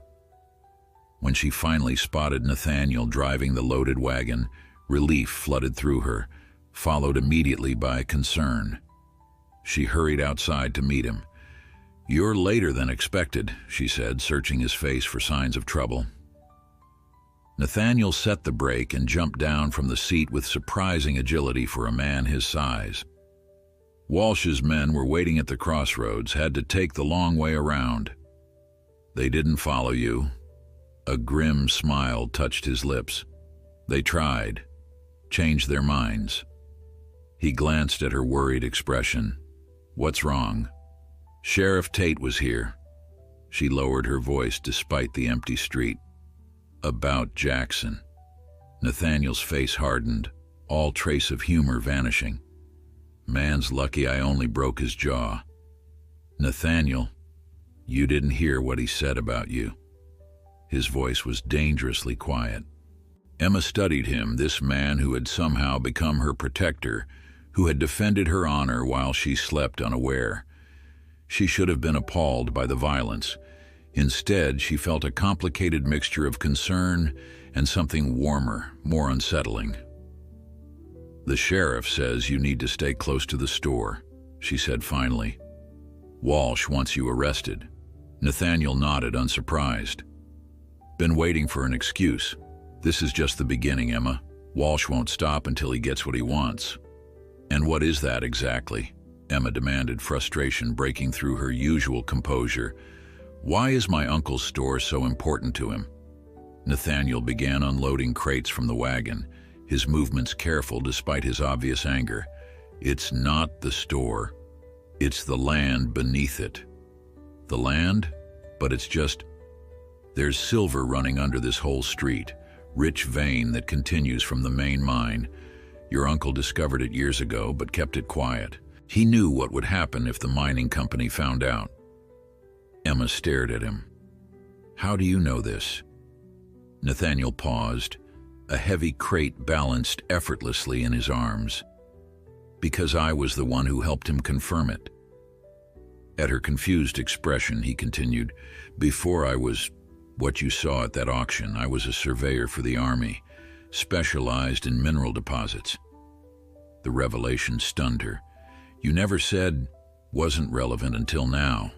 When she finally spotted Nathaniel driving the loaded wagon, relief flooded through her, followed immediately by concern. She hurried outside to meet him. You're later than expected, she said, searching his face for signs of trouble. Nathaniel set the brake and jumped down from the seat with surprising agility for a man his size. Walsh's men were waiting at the crossroads, had to take the long way around. They didn't follow you. A grim smile touched his lips. They tried, changed their minds. He glanced at her worried expression. What's wrong? Sheriff Tate was here. She lowered her voice despite the empty street. About Jackson. Nathaniel's face hardened, all trace of humor vanishing. Man's lucky I only broke his jaw. Nathaniel, you didn't hear what he said about you. His voice was dangerously quiet. Emma studied him, this man who had somehow become her protector, who had defended her honor while she slept unaware. She should have been appalled by the violence. Instead, she felt a complicated mixture of concern and something warmer, more unsettling. The sheriff says you need to stay close to the store, she said finally. Walsh wants you arrested. Nathaniel nodded, unsurprised. Been waiting for an excuse. This is just the beginning, Emma. Walsh won't stop until he gets what he wants. And what is that exactly? Emma demanded, frustration breaking through her usual composure. Why is my uncle's store so important to him? Nathaniel began unloading crates from the wagon, his movements careful despite his obvious anger. It's not the store. It's the land beneath it. The land? But it's just... There's silver running under this whole street, rich vein that continues from the main mine. Your uncle discovered it years ago, but kept it quiet. He knew what would happen if the mining company found out. Emma stared at him. How do you know this? Nathaniel paused, a heavy crate balanced effortlessly in his arms. Because I was the one who helped him confirm it. At her confused expression, he continued, before I was what you saw at that auction, I was a surveyor for the Army, specialized in mineral deposits. The revelation stunned her. You never said wasn't relevant until now.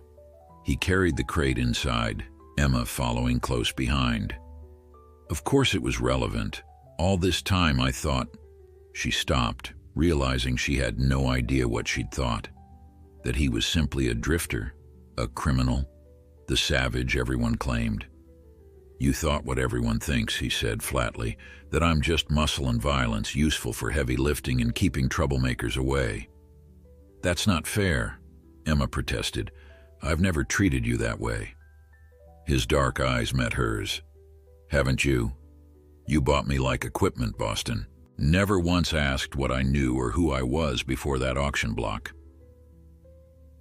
He carried the crate inside, Emma following close behind. Of course it was relevant. All this time I thought... She stopped, realizing she had no idea what she'd thought. That he was simply a drifter, a criminal, the savage everyone claimed. You thought what everyone thinks, he said flatly, that I'm just muscle and violence, useful for heavy lifting and keeping troublemakers away. That's not fair, Emma protested. I've never treated you that way. His dark eyes met hers. Haven't you? You bought me like equipment, Boston. Never once asked what I knew or who I was before that auction block.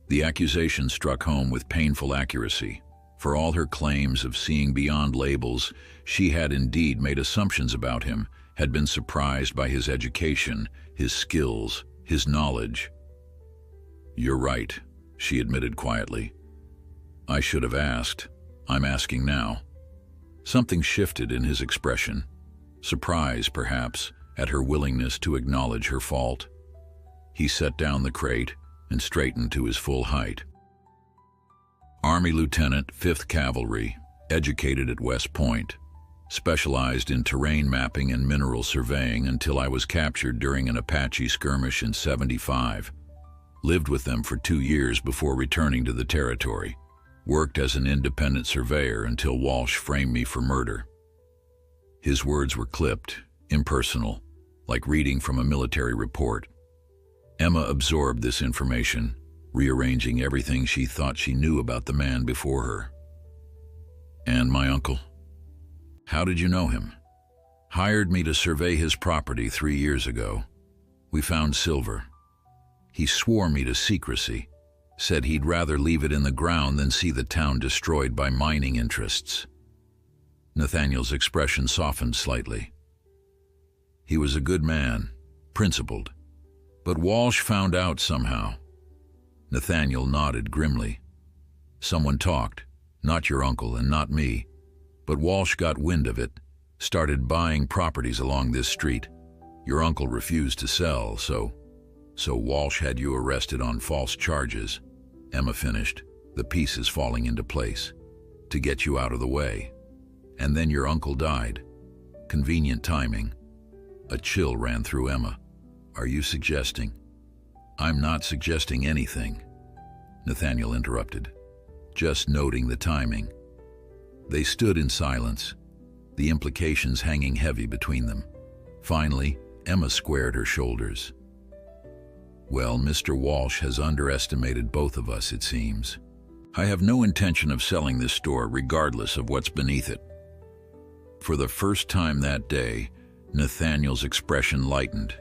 The accusation struck home with painful accuracy. For all her claims of seeing beyond labels, she had indeed made assumptions about him, had been surprised by his education, his skills, his knowledge. "You're right," she admitted quietly. "I should have asked. I'm asking now." Something shifted in his expression. Surprise, perhaps, at her willingness to acknowledge her fault. He set down the crate and straightened to his full height. Army Lieutenant, 5th Cavalry, educated at West Point, specialized in terrain mapping and mineral surveying until I was captured during an Apache skirmish in '75. Lived with them for 2 years before returning to the territory. Worked as an independent surveyor until Walsh framed me for murder. His words were clipped, impersonal, like reading from a military report. Emma absorbed this information, rearranging everything she thought she knew about the man before her. "And my uncle? How did you know him?" "Hired me to survey his property 3 years ago. We found silver. He swore me to secrecy, said he'd rather leave it in the ground than see the town destroyed by mining interests." Nathaniel's expression softened slightly. "He was a good man, principled. But Walsh found out somehow." Nathaniel nodded grimly. "Someone talked, not your uncle and not me, but Walsh got wind of it, started buying properties along this street. Your uncle refused to sell, so Walsh had you arrested on false charges," Emma finished, the pieces falling into place, "to get you out of the way. And then your uncle died. Convenient timing." A chill ran through Emma. "Are you suggesting?" "I'm not suggesting anything," Nathaniel interrupted, "just noting the timing." They stood in silence, the implications hanging heavy between them. Finally, Emma squared her shoulders. "Well, Mr. Walsh has underestimated both of us, it seems. I have no intention of selling this store regardless of what's beneath it." For the first time that day, Nathaniel's expression lightened.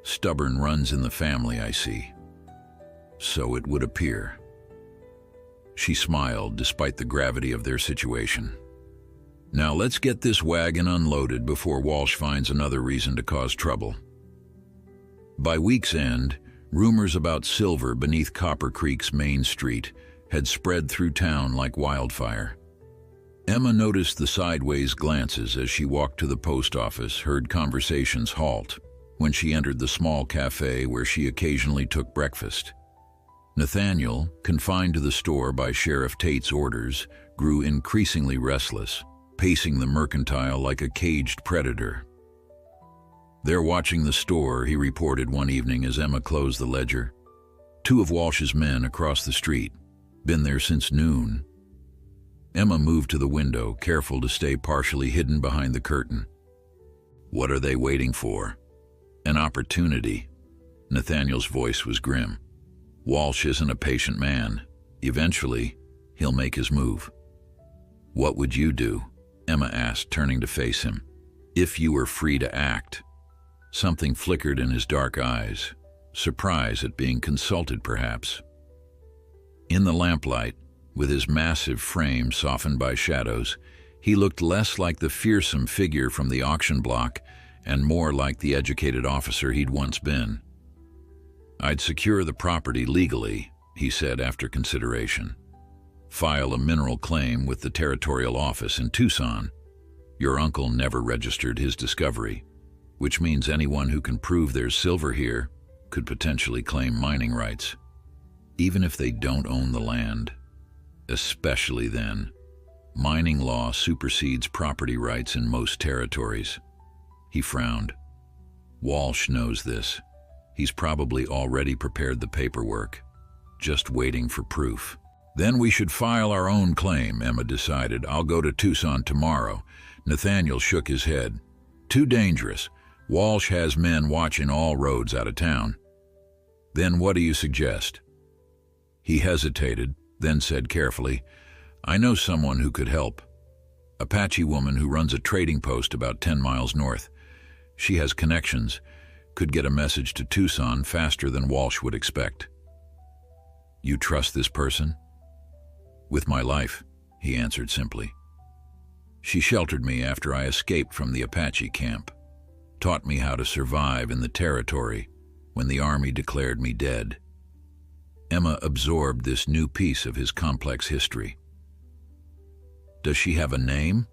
"Stubborn runs in the family, I see." "So it would appear." She smiled despite the gravity of their situation. "Now let's get this wagon unloaded before Walsh finds another reason to cause trouble." By week's end, rumors about silver beneath Copper Creek's main street had spread through town like wildfire. Emma noticed the sideways glances as she walked to the post office, heard conversations halt when she entered the small cafe where she occasionally took breakfast. Nathaniel, confined to the store by Sheriff Tate's orders, grew increasingly restless, pacing the mercantile like a caged predator. "They're watching the store," he reported one evening as Emma closed the ledger. "2 of Walsh's men across the street. Been there since noon." Emma moved to the window, careful to stay partially hidden behind the curtain. "What are they waiting for?" "An opportunity." Nathaniel's voice was grim. "Walsh isn't a patient man. Eventually, he'll make his move." "What would you do?" Emma asked, turning to face him. "If you were free to act." Something flickered in his dark eyes. Surprise at being consulted, perhaps. In the lamplight, with his massive frame softened by shadows, he looked less like the fearsome figure from the auction block and more like the educated officer he'd once been. "I'd secure the property legally," he said after consideration. "File a mineral claim with the territorial office in Tucson. Your uncle never registered his discovery, which means anyone who can prove there's silver here could potentially claim mining rights, even if they don't own the land. Especially then. Mining law supersedes property rights in most territories." He frowned. "Walsh knows this. He's probably already prepared the paperwork, just waiting for proof." "Then we should file our own claim," Emma decided. "I'll go to Tucson tomorrow." Nathaniel shook his head. "Too dangerous. Walsh has men watching all roads out of town." "Then what do you suggest?" He hesitated, then said carefully, "I know someone who could help. Apache woman who runs a trading post about 10 miles north. She has connections, could get a message to Tucson faster than Walsh would expect." You trust this person? With my life, he answered simply. She sheltered me after I escaped from the Apache camp, taught me how to survive in the territory when the army declared me dead. Emma absorbed this new piece of his complex history. Does she have a name,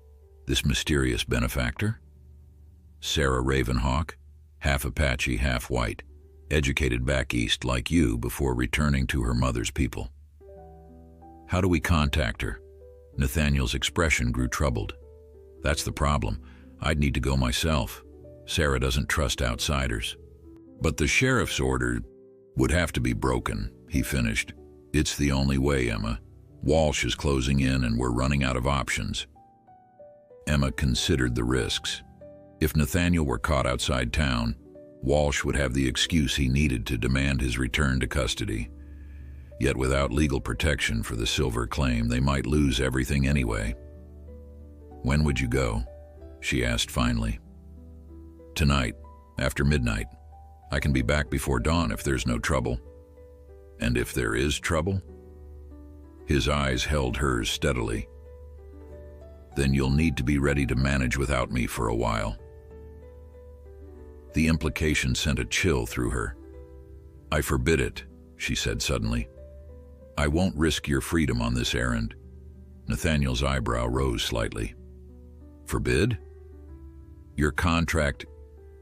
this mysterious benefactor? Sarah Ravenhawk, half Apache, half white, educated back east like you before returning to her mother's people. How do we contact her? Nathaniel's expression grew troubled. That's the problem. I'd need to go myself. Sarah doesn't trust outsiders. But the sheriff's order would have to be broken, he finished. It's the only way, Emma. Walsh is closing in and we're running out of options. Emma considered the risks. If Nathaniel were caught outside town, Walsh would have the excuse he needed to demand his return to custody. Yet without legal protection for the silver claim, they might lose everything anyway. When would you go? She asked finally. Tonight, after midnight. I can be back before dawn if there's no trouble. And if there is trouble? His eyes held hers steadily. Then you'll need to be ready to manage without me for a while. The implication sent a chill through her. I forbid it, she said suddenly. I won't risk your freedom on this errand. Nathaniel's eyebrow rose slightly. Forbid? Your contract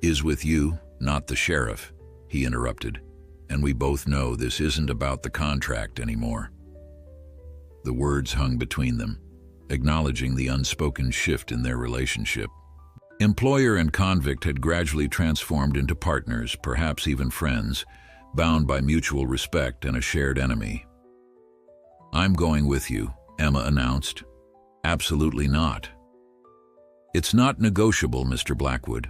is with you, not the sheriff, he interrupted, and we both know this isn't about the contract anymore. The words hung between them, acknowledging the unspoken shift in their relationship. Employer and convict had gradually transformed into partners, perhaps even friends, bound by mutual respect and a shared enemy. I'm going with you, Emma announced. Absolutely not. It's not negotiable, Mr. Blackwood.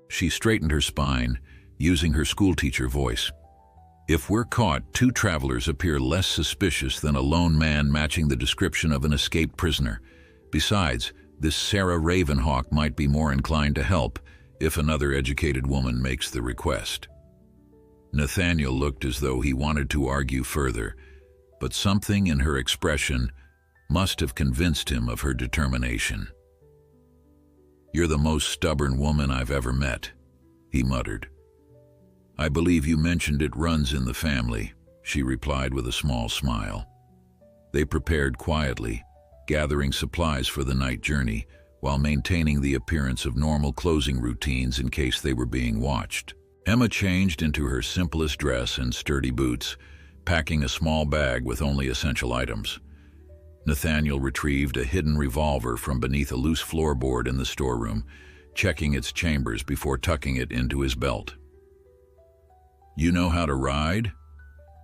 She straightened her spine, using her schoolteacher voice. If we're caught, two travelers appear less suspicious than a lone man matching the description of an escaped prisoner. Besides, this Sarah Ravenhawk might be more inclined to help if another educated woman makes the request. Nathaniel looked as though he wanted to argue further, but something in her expression must have convinced him of her determination. You're the most stubborn woman I've ever met, he muttered. I believe you mentioned it runs in the family, she replied with a small smile. They prepared quietly, gathering supplies for the night journey, while maintaining the appearance of normal closing routines in case they were being watched. Emma changed into her simplest dress and sturdy boots, packing a small bag with only essential items. Nathaniel retrieved a hidden revolver from beneath a loose floorboard in the storeroom, checking its chambers before tucking it into his belt. You know how to ride?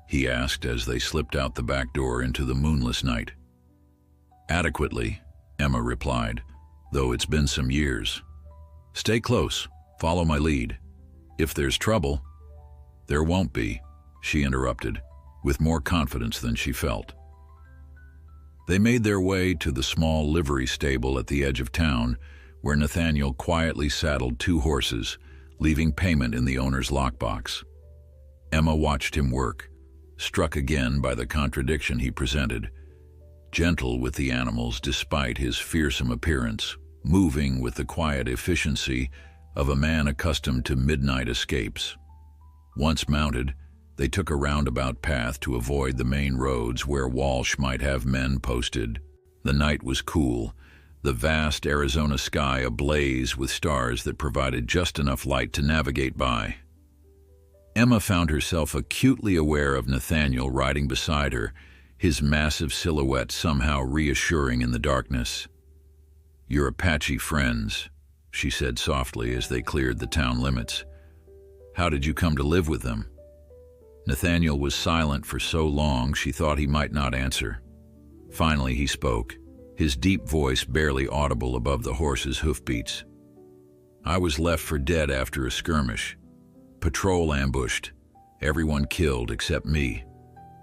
He asked as they slipped out the back door into the moonless night. Adequately, Emma replied, though it's been some years. Stay close, follow my lead. If there's trouble, there won't be, she interrupted, with more confidence than she felt. They made their way to the small livery stable at the edge of town, where Nathaniel quietly saddled two horses, leaving payment in the owner's lockbox. Emma watched him work, struck again by the contradiction he presented, gentle with the animals despite his fearsome appearance, moving with the quiet efficiency of a man accustomed to midnight escapes. Once mounted, they took a roundabout path to avoid the main roads where Walsh might have men posted. The night was cool, the vast Arizona sky ablaze with stars that provided just enough light to navigate by. Emma found herself acutely aware of Nathaniel riding beside her, his massive silhouette somehow reassuring in the darkness. Your Apache friends, she said softly as they cleared the town limits. How did you come to live with them? Nathaniel was silent for so long she thought he might not answer. Finally he spoke, his deep voice barely audible above the horses' hoofbeats. I was left for dead after a skirmish. Patrol ambushed. Everyone killed except me.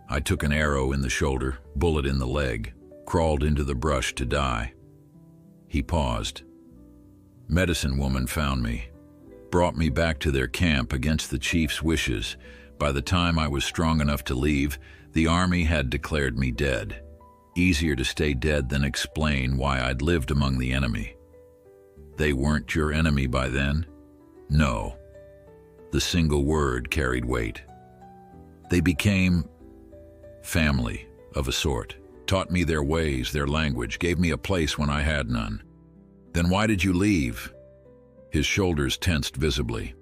I took an arrow in the shoulder, bullet in the leg, crawled into the brush to die. He paused. Medicine woman found me, brought me back to their camp against the chief's wishes, By the time I was strong enough to leave, the army had declared me dead. Easier to stay dead than explain why I'd lived among the enemy. They weren't your enemy by then? No. The single word carried weight. They became family of a sort, taught me their ways, their language, gave me a place when I had none. Then why did you leave? His shoulders tensed visibly.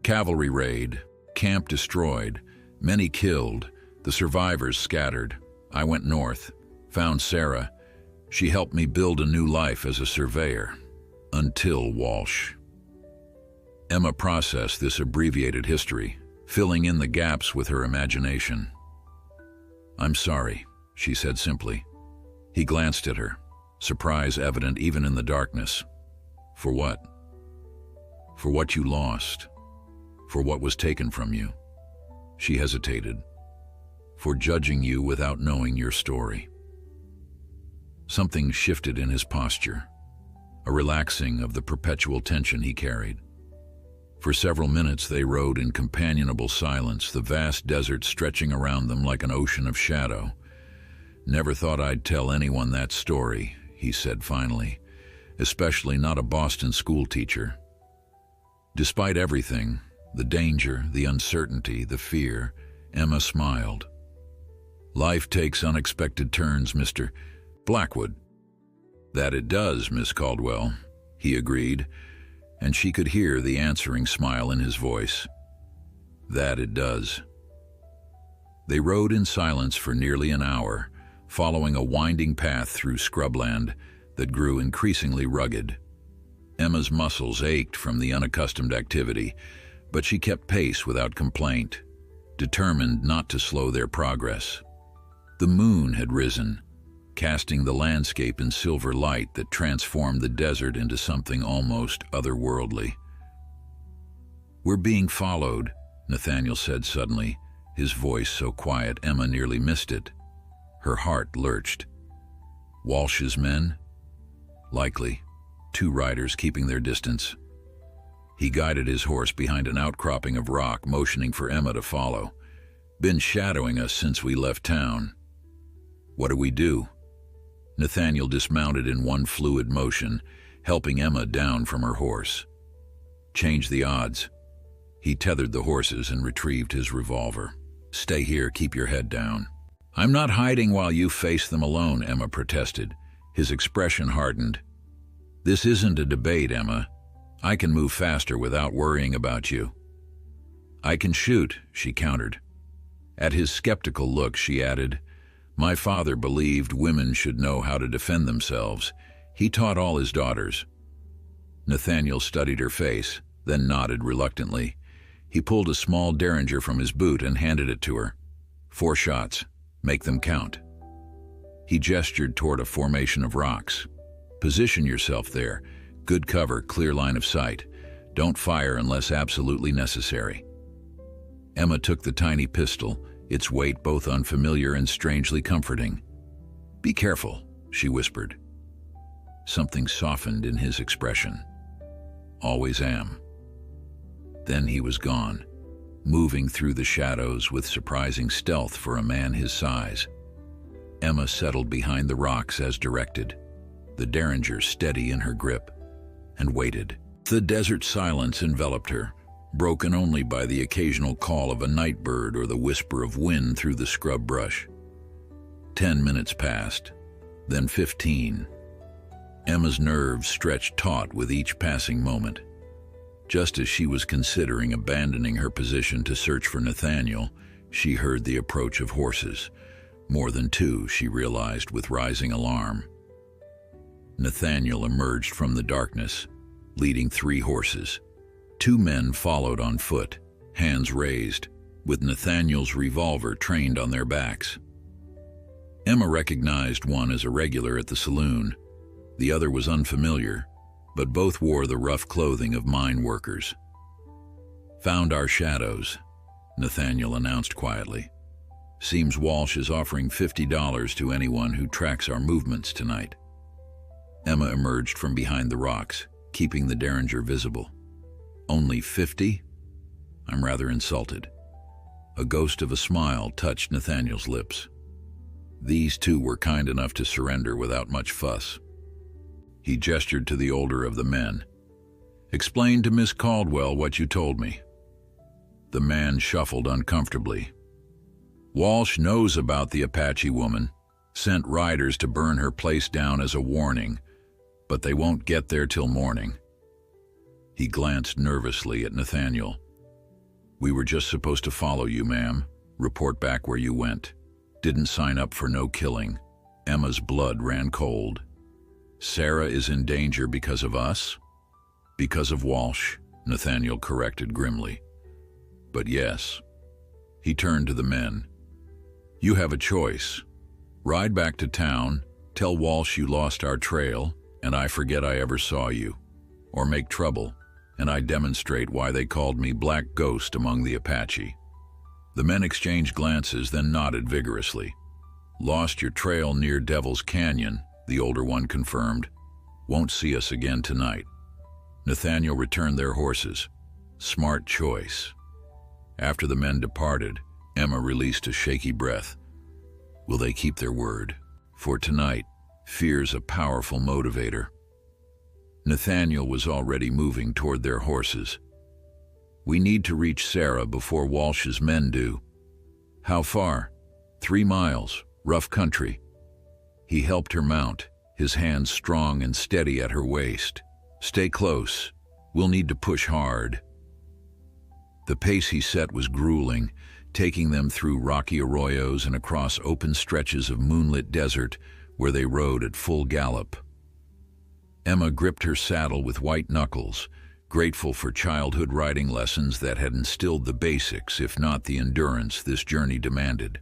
Cavalry raid, camp destroyed, many killed, the survivors scattered. I went north, found Sarah. She helped me build a new life as a surveyor. Until Walsh. Emma processed this abbreviated history, filling in the gaps with her imagination. "I'm sorry," she said simply. He glanced at her, surprise evident even in the darkness. "For what?" "For what you lost. For what was taken from you." She hesitated. "For judging you without knowing your story." Something shifted in his posture, a relaxing of the perpetual tension he carried. For several minutes they rode in companionable silence, the vast desert stretching around them like an ocean of shadow. "Never thought I'd tell anyone that story," he said finally, "especially not a Boston school teacher." Despite everything, the danger, the uncertainty, the fear, Emma smiled. "Life takes unexpected turns, Mr. Blackwood." "That it does, Miss Caldwell," he agreed, and she could hear the answering smile in his voice. "That it does." They rode in silence for nearly an hour, following a winding path through scrubland that grew increasingly rugged. Emma's muscles ached from the unaccustomed activity, but she kept pace without complaint, determined not to slow their progress. The moon had risen, casting the landscape in silver light that transformed the desert into something almost otherworldly. "We're being followed," Nathaniel said suddenly, his voice so quiet Emma nearly missed it. Her heart lurched. "Walsh's men?" "Likely. 2 riders keeping their distance." He guided his horse behind an outcropping of rock, motioning for Emma to follow. "Been shadowing us since we left town." "What do we do?" Nathaniel dismounted in one fluid motion, helping Emma down from her horse. "Change the odds." He tethered the horses and retrieved his revolver. "Stay here, keep your head down." "I'm not hiding while you face them alone," Emma protested. His expression hardened. "This isn't a debate, Emma. I can move faster without worrying about you." "I can shoot," she countered. At his skeptical look, she added, "My father believed women should know how to defend themselves. He taught all his daughters." Nathaniel studied her face, then nodded reluctantly. He pulled a small derringer from his boot and handed it to her. 4 shots. Make them count." He gestured toward a formation of rocks. "Position yourself there. Good cover, clear line of sight. Don't fire unless absolutely necessary." Emma took the tiny pistol, its weight both unfamiliar and strangely comforting. "Be careful," she whispered. Something softened in his expression. "Always am." Then he was gone, moving through the shadows with surprising stealth for a man his size. Emma settled behind the rocks as directed, the derringer steady in her grip, and waited. The desert silence enveloped her, broken only by the occasional call of a night bird or the whisper of wind through the scrub brush. 10 minutes passed, then 15. Emma's nerves stretched taut with each passing moment. Just as she was considering abandoning her position to search for Nathaniel, she heard the approach of horses. More than 2, she realized with rising alarm. Nathaniel emerged from the darkness, leading 3 horses. 2 men followed on foot, hands raised, with Nathaniel's revolver trained on their backs. Emma recognized one as a regular at the saloon. The other was unfamiliar, but both wore the rough clothing of mine workers. "Found our shadows," Nathaniel announced quietly. "Seems Walsh is offering $50 to anyone who tracks our movements tonight." Emma emerged from behind the rocks, keeping the derringer visible. "Only 50? I'm rather insulted." A ghost of a smile touched Nathaniel's lips. These two were kind enough to surrender without much fuss. He gestured to the older of the men. "Explain to Miss Caldwell what you told me." The man shuffled uncomfortably. "Walsh knows about the Apache woman, sent riders to burn her place down as a warning, but they won't get there till morning." He glanced nervously at Nathaniel. "We were just supposed to follow you, ma'am, report back where you went. Didn't sign up for no killing." Emma's blood ran cold. "Sarah is in danger because of us?" "Because of Walsh," Nathaniel corrected grimly. "But yes." He turned to the men. "You have a choice. Ride back to town, tell Walsh you lost our trail, and I forget I ever saw you. Or make trouble, and I demonstrate why they called me Black Ghost among the Apache." The men exchanged glances, then nodded vigorously. "Lost your trail near Devil's Canyon," the older one confirmed. "Won't see us again tonight." Nathaniel returned their horses. Smart choice. After the men departed, Emma released a shaky breath. Will they keep their word? For tonight, fear's a powerful motivator. Nathaniel was already moving toward their horses. "We need to reach Sarah before Walsh's men do." "How far?" 3 miles, rough country." He helped her mount, his hands strong and steady at her waist. "Stay close. We'll need to push hard." The pace he set was grueling, taking them through rocky arroyos and across open stretches of moonlit desert where they rode at full gallop. Emma gripped her saddle with white knuckles, grateful for childhood riding lessons that had instilled the basics, if not the endurance, this journey demanded.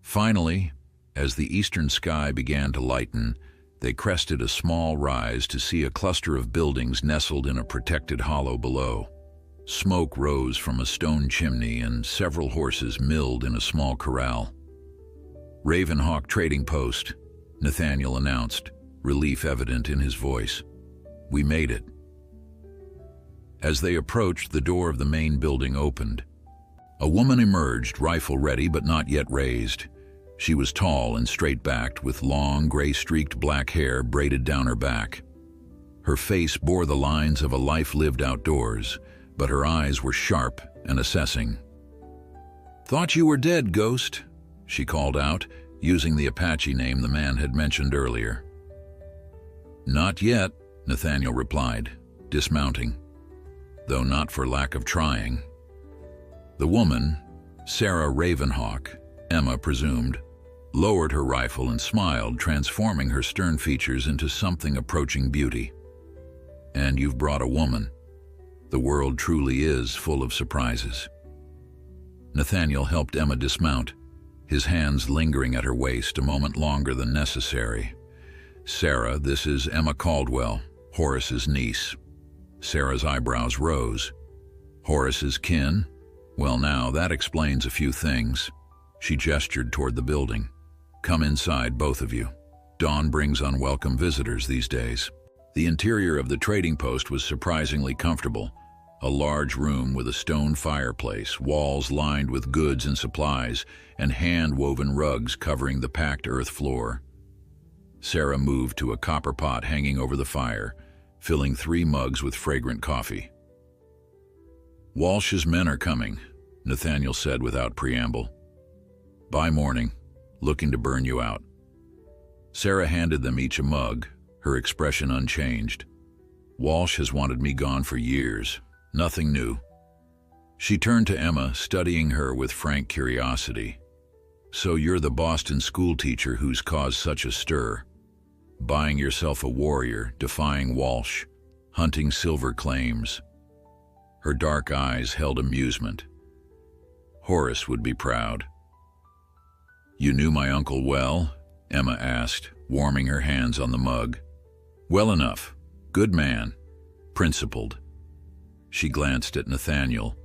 Finally, as the eastern sky began to lighten, they crested a small rise to see a cluster of buildings nestled in a protected hollow below. Smoke rose from a stone chimney and several horses milled in a small corral. "Ravenhawk Trading Post," Nathaniel announced, relief evident in his voice. "We made it." As they approached, the door of the main building opened. A woman emerged, rifle ready but not yet raised. She was tall and straight-backed, with long, gray-streaked black hair braided down her back. Her face bore the lines of a life lived outdoors, but her eyes were sharp and assessing. "Thought you were dead, Ghost," she called out, using the Apache name the man had mentioned earlier. "Not yet," Nathaniel replied, dismounting, though not for lack of trying. The woman, Sarah Ravenhawk, Emma presumed, lowered her rifle and smiled, transforming her stern features into something approaching beauty. "And you've brought a woman. The world truly is full of surprises." Nathaniel helped Emma dismount, his hands lingering at her waist a moment longer than necessary. "Sarah, this is Emma Caldwell, Horace's niece." Sarah's eyebrows rose. "Horace's kin? Well, now, that explains a few things." She gestured toward the building. "Come inside, both of you. Dawn brings unwelcome visitors these days." The interior of the trading post was surprisingly comfortable. A large room with a stone fireplace, walls lined with goods and supplies, and hand-woven rugs covering the packed earth floor. Sarah moved to a copper pot hanging over the fire, filling 3 mugs with fragrant coffee. "Walsh's men are coming," Nathaniel said without preamble. "By morning, looking to burn you out." Sarah handed them each a mug, her expression unchanged. "Walsh has wanted me gone for years. Nothing new." She turned to Emma, studying her with frank curiosity. "So you're the Boston schoolteacher who's caused such a stir. Buying yourself a warrior, defying Walsh, hunting silver claims." Her dark eyes held amusement. "Horace would be proud." "You knew my uncle well?" Emma asked, warming her hands on the mug. "Well enough. Good man. Principled." She glanced at Nathaniel.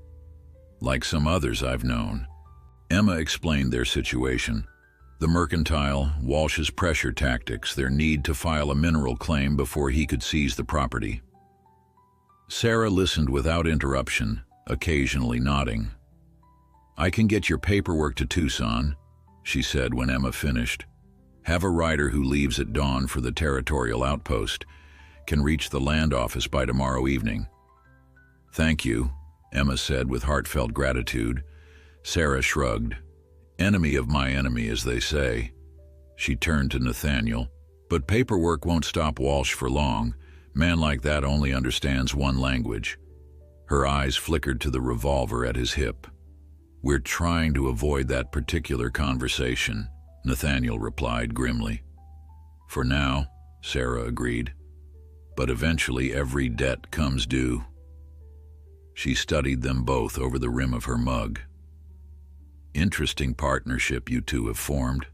"Like some others I've known." Emma explained their situation. The mercantile, Walsh's pressure tactics, their need to file a mineral claim before he could seize the property. Sarah listened without interruption, occasionally nodding. "I can get your paperwork to Tucson," she said when Emma finished. "Have a rider who leaves at dawn for the territorial outpost. Can reach the land office by tomorrow evening." "Thank you," Emma said with heartfelt gratitude. Sarah shrugged. "Enemy of my enemy, as they say." She turned to Nathaniel. "But paperwork won't stop Walsh for long. Man like that only understands one language." Her eyes flickered to the revolver at his hip. "We're trying to avoid that particular conversation," Nathaniel replied grimly. "For now," Sarah agreed. "But eventually every debt comes due." She studied them both over the rim of her mug. "Interesting partnership you two have formed.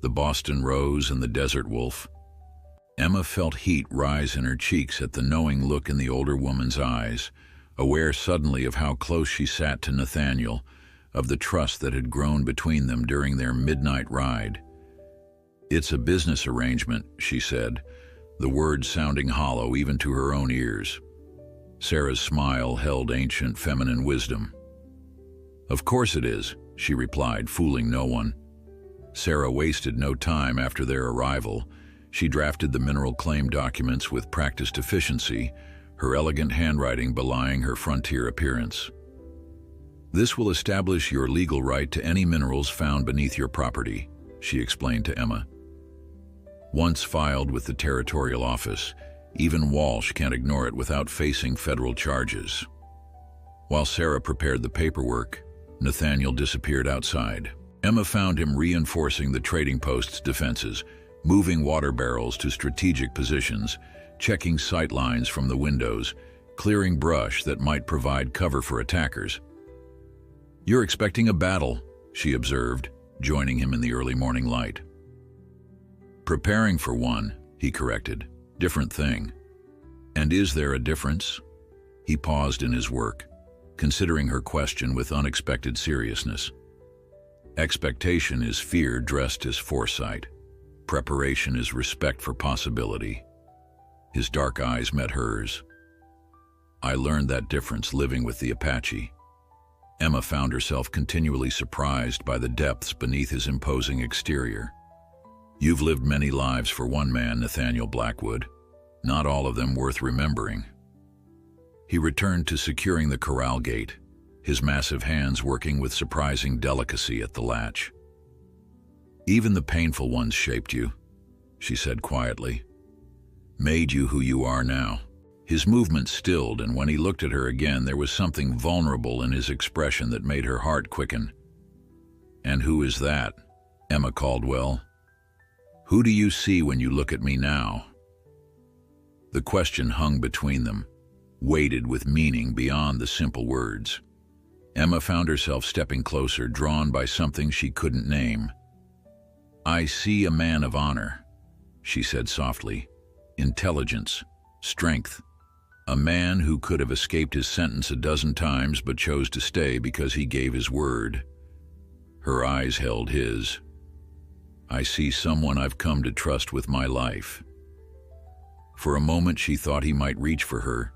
The Boston Rose and the Desert Wolf." Emma felt heat rise in her cheeks at the knowing look in the older woman's eyes, aware suddenly of how close she sat to Nathaniel, of the trust that had grown between them during their midnight ride. "It's a business arrangement," she said, the words sounding hollow even to her own ears. Sarah's smile held ancient feminine wisdom. "Of course it is," she replied, fooling no one. Sarah wasted no time after their arrival. She drafted the mineral claim documents with practiced efficiency, her elegant handwriting belying her frontier appearance. "This will establish your legal right to any minerals found beneath your property," she explained to Emma. "Once filed with the territorial office, even Walsh can't ignore it without facing federal charges." While Sarah prepared the paperwork, Nathaniel disappeared outside. Emma found him reinforcing the trading post's defenses, moving water barrels to strategic positions, checking sight lines from the windows, clearing brush that might provide cover for attackers. "You're expecting a battle," she observed, joining him in the early morning light. "Preparing for one," he corrected. "Different thing." "And is there a difference?" He paused in his work, considering her question with unexpected seriousness. "Expectation is fear dressed as foresight. Preparation is respect for possibility." His dark eyes met hers. "I learned that difference living with the Apache." Emma found herself continually surprised by the depths beneath his imposing exterior. "You've lived many lives for one man, Nathaniel Blackwood. Not all of them worth remembering." He returned to securing the corral gate, his massive hands working with surprising delicacy at the latch. "Even the painful ones shaped you," she said quietly. "Made you who you are now." His movement stilled, and when he looked at her again, there was something vulnerable in his expression that made her heart quicken. "And who is that, Emma Caldwell? Who do you see when you look at me now?" The question hung between them, weighted with meaning beyond the simple words. Emma found herself stepping closer, drawn by something she couldn't name. "I see a man of honor," she said softly. "Intelligence, strength. A man who could have escaped his sentence a dozen times but chose to stay because he gave his word." Her eyes held his. "I see someone I've come to trust with my life." For a moment she thought he might reach for her.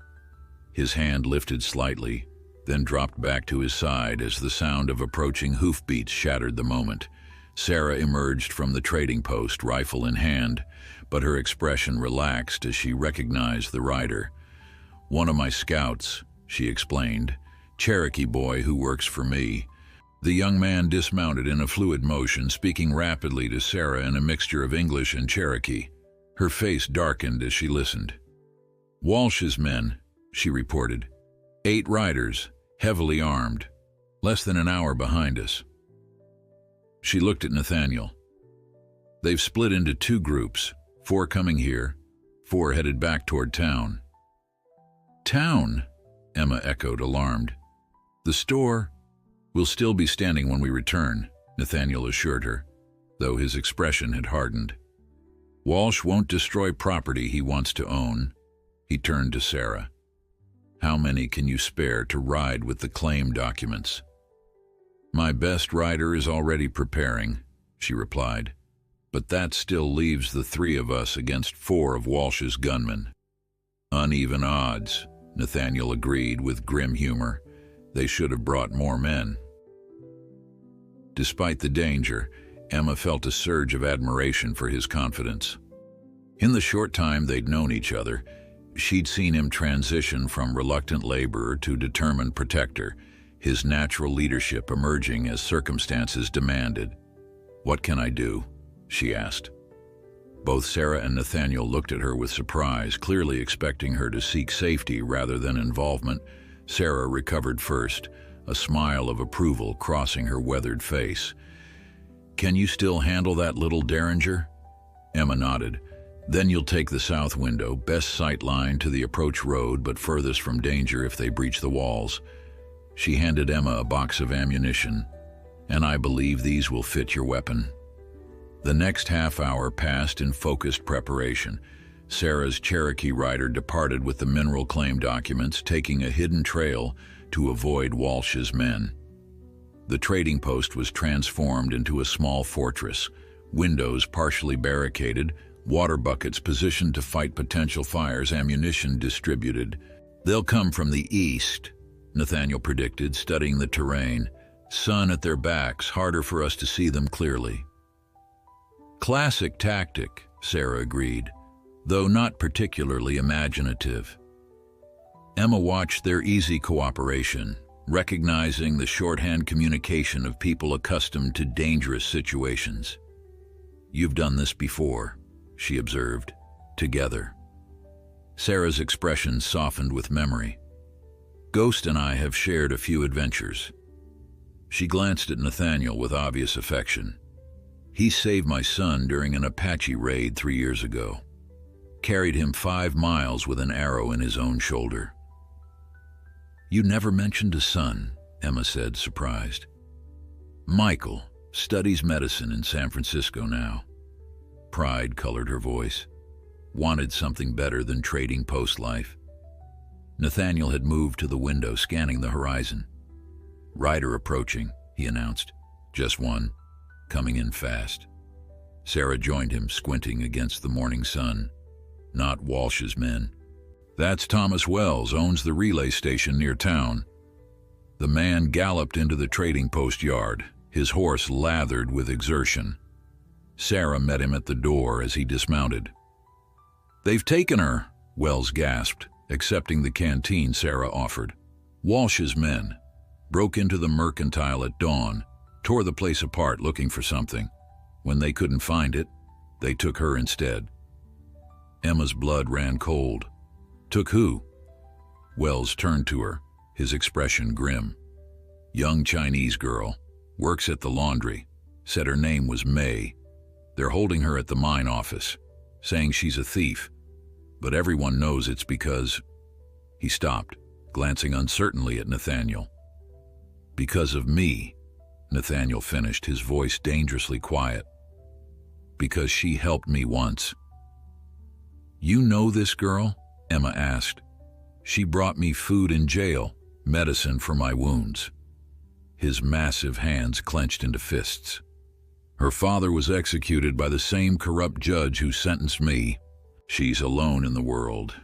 His hand lifted slightly, then dropped back to his side as the sound of approaching hoofbeats shattered the moment. Sarah emerged from the trading post, rifle in hand, but her expression relaxed as she recognized the rider. "One of my scouts," she explained, "Cherokee boy who works for me." The young man dismounted in a fluid motion, speaking rapidly to Sarah in a mixture of English and Cherokee. Her face darkened as she listened. "Walsh's men," she reported. 8 riders, heavily armed. Less than an hour behind us." She looked at Nathaniel. "They've split into 2 groups, 4 coming here, 4 headed back toward town." "Town?" Emma echoed, alarmed. "The store will still be standing when we return," Nathaniel assured her, though his expression had hardened. "Walsh won't destroy property he wants to own." He turned to Sarah. "How many can you spare to ride with the claim documents?" "My best rider is already preparing," she replied, "but that still leaves the 3 of us against 4 of Walsh's gunmen." "Uneven odds," Nathaniel agreed with grim humor. "They should have brought more men." Despite the danger, Emma felt a surge of admiration for his confidence. In the short time they'd known each other, she'd seen him transition from reluctant laborer to determined protector, his natural leadership emerging as circumstances demanded. "What can I do?" she asked. Both Sarah and Nathaniel looked at her with surprise, clearly expecting her to seek safety rather than involvement. Sarah recovered first, a smile of approval crossing her weathered face. "Can you still handle that little derringer?" Emma nodded. "Then you'll take the south window, best sight line to the approach road, but furthest from danger if they breach the walls." She handed Emma a box of ammunition. "And I believe these will fit your weapon." The next half hour passed in focused preparation. Sarah's Cherokee rider departed with the mineral claim documents, taking a hidden trail to avoid Walsh's men. The trading post was transformed into a small fortress, windows partially barricaded, water buckets positioned to fight potential fires, ammunition distributed. "They'll come from the east," Nathaniel predicted, studying the terrain. "Sun at their backs, harder for us to see them clearly." "Classic tactic," Sarah agreed, though not particularly imaginative. Emma watched their easy cooperation, recognizing the shorthand communication of people accustomed to dangerous situations. "You've done this before," she observed, "together." Sarah's expression softened with memory. "Ghost and I have shared a few adventures." She glanced at Nathaniel with obvious affection. "He saved my son during an Apache raid 3 years ago. Carried him 5 miles with an arrow in his own shoulder." "You never mentioned a son," Emma said, surprised. "Michael studies medicine in San Francisco now." Pride colored her voice. Wanted something better than trading post life. Nathaniel had moved to the window, scanning the horizon. "Rider approaching," he announced. "Just one, coming in fast." Sarah joined him, squinting against the morning sun. "Not Walsh's men." "That's Thomas Wells, owns the relay station near town." The man galloped into the trading post yard, his horse lathered with exertion. Sarah met him at the door as he dismounted. "They've taken her," Wells gasped, accepting the canteen Sarah offered. "Walsh's men broke into the mercantile at dawn, tore the place apart looking for something. When they couldn't find it, they took her instead." Emma's blood ran cold. "Took who?" Wells turned to her, his expression grim. "Young Chinese girl, works at the laundry, said her name was May. They're holding her at the mine office, saying she's a thief, but everyone knows it's because—" He stopped, glancing uncertainly at Nathaniel. "Because of me," Nathaniel finished, his voice dangerously quiet. "Because she helped me once." "You know this girl?" Emma asked. "She brought me food in jail, medicine for my wounds." His massive hands clenched into fists. "Her father was executed by the same corrupt judge who sentenced me. She's alone in the world."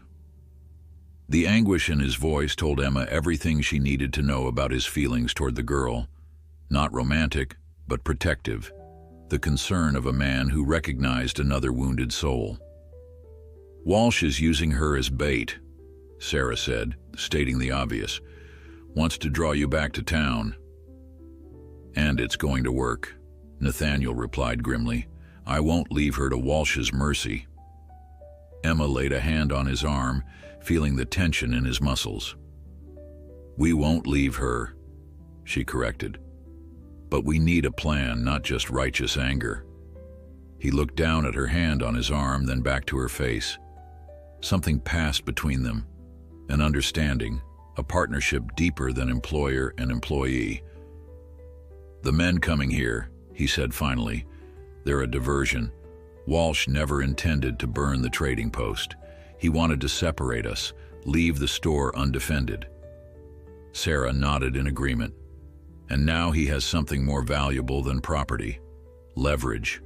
The anguish in his voice told Emma everything she needed to know about his feelings toward the girl. Not romantic, but protective. The concern of a man who recognized another wounded soul. "Walsh is using her as bait," Sarah said, stating the obvious. "Wants to draw you back to town." "And it's going to work," Nathaniel replied grimly. "I won't leave her to Walsh's mercy." Emma laid a hand on his arm, feeling the tension in his muscles. "We won't leave her," she corrected. "But we need a plan, not just righteous anger." He looked down at her hand on his arm, then back to her face. Something passed between them, an understanding, a partnership deeper than employer and employee. "The men coming here," he said finally, "they're a diversion. Walsh never intended to burn the trading post. He wanted to separate us, leave the store undefended." Sarah nodded in agreement. "And now he has something more valuable than property: leverage."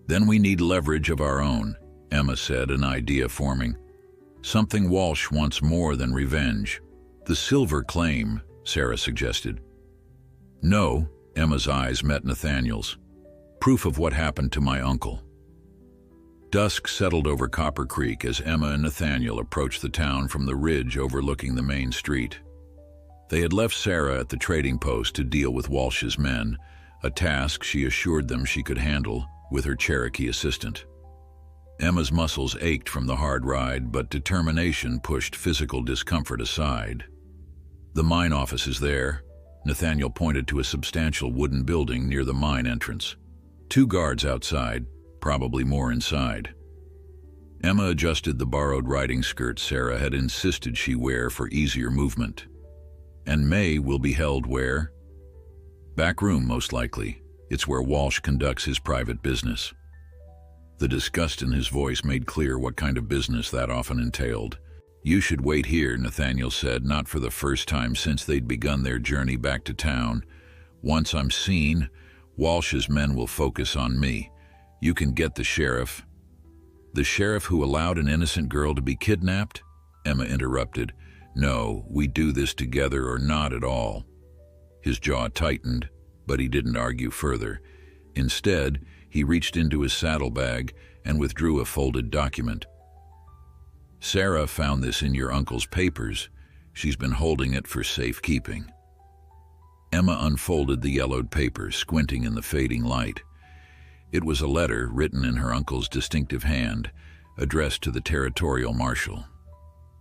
"Then we need leverage of our own," Emma said, an idea forming. "Something Walsh wants more than revenge." "The silver claim," Sarah suggested. "No," Emma's eyes met Nathaniel's. Proof of what happened to my uncle. Dusk settled over Copper Creek as Emma and Nathaniel approached the town from the ridge overlooking the main street. They had left Sarah at the trading post to deal with Walsh's men, a task she assured them she could handle with her Cherokee assistant. Emma's muscles ached from the hard ride, but determination pushed physical discomfort aside. The mine office is there. Nathaniel pointed to a substantial wooden building near the mine entrance. 2 guards outside, probably more inside. Emma adjusted the borrowed riding skirt Sarah had insisted she wear for easier movement. And May will be held where? Back room, most likely. It's where Walsh conducts his private business. The disgust in his voice made clear what kind of business that often entailed. You should wait here, Nathaniel said, not for the first time since they'd begun their journey back to town. Once I'm seen, Walsh's men will focus on me. You can get the sheriff. The sheriff who allowed an innocent girl to be kidnapped? Emma interrupted. No, we do this together or not at all. His jaw tightened, but he didn't argue further. Instead, he reached into his saddlebag and withdrew a folded document. Sarah found this in your uncle's papers. She's been holding it for safekeeping. Emma unfolded the yellowed paper, squinting in the fading light. It was a letter written in her uncle's distinctive hand, addressed to the territorial marshal.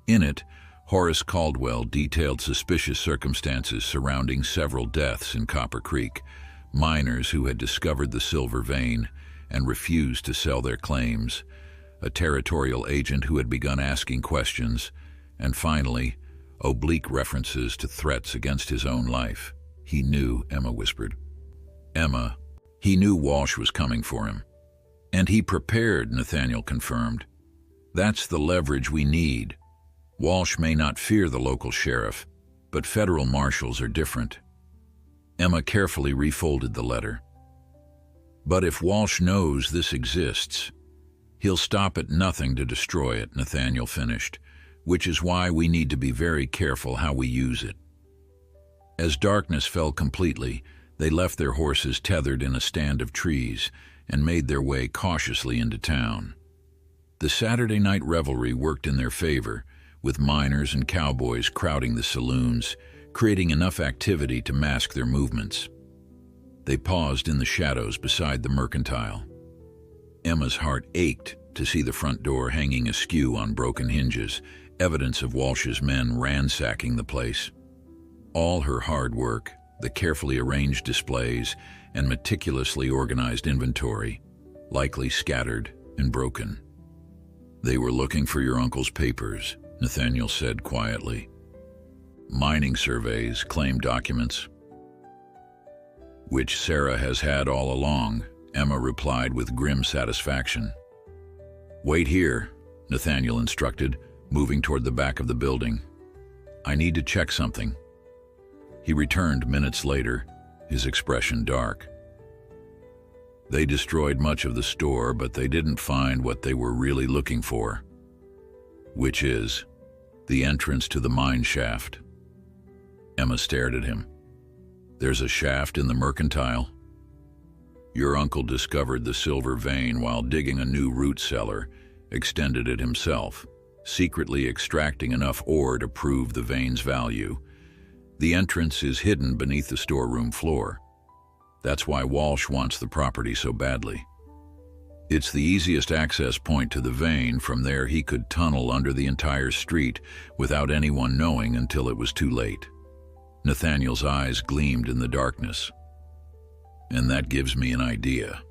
In it, Horace Caldwell detailed suspicious circumstances surrounding several deaths in Copper Creek, miners who had discovered the silver vein and refused to sell their claims, a territorial agent who had begun asking questions, and finally, oblique references to threats against his own life. He knew, Emma whispered. Emma, he knew Walsh was coming for him. And he prepared, Nathaniel confirmed. That's the leverage we need. Walsh may not fear the local sheriff, but federal marshals are different. Emma carefully refolded the letter. But if Walsh knows this exists, he'll stop at nothing to destroy it, Nathaniel finished, which is why we need to be very careful how we use it. As darkness fell completely, they left their horses tethered in a stand of trees and made their way cautiously into town. The Saturday night revelry worked in their favor, with miners and cowboys crowding the saloons, creating enough activity to mask their movements. They paused in the shadows beside the mercantile. Emma's heart ached to see the front door hanging askew on broken hinges, evidence of Walsh's men ransacking the place. All her hard work, the carefully arranged displays, and meticulously organized inventory, likely scattered and broken. They were looking for your uncle's papers, Nathaniel said quietly. Mining surveys, claim documents. Which Sarah has had all along, Emma replied with grim satisfaction. Wait here, Nathaniel instructed, moving toward the back of the building. I need to check something. He returned minutes later, his expression dark. They destroyed much of the store, but they didn't find what they were really looking for, which is the entrance to the mine shaft. Emma stared at him. There's a shaft in the mercantile? Your uncle discovered the silver vein while digging a new root cellar, extended it himself, secretly extracting enough ore to prove the vein's value. The entrance is hidden beneath the storeroom floor. That's why Walsh wants the property so badly. It's the easiest access point to the vein. From there he could tunnel under the entire street without anyone knowing until it was too late. Nathaniel's eyes gleamed in the darkness. And that gives me an idea.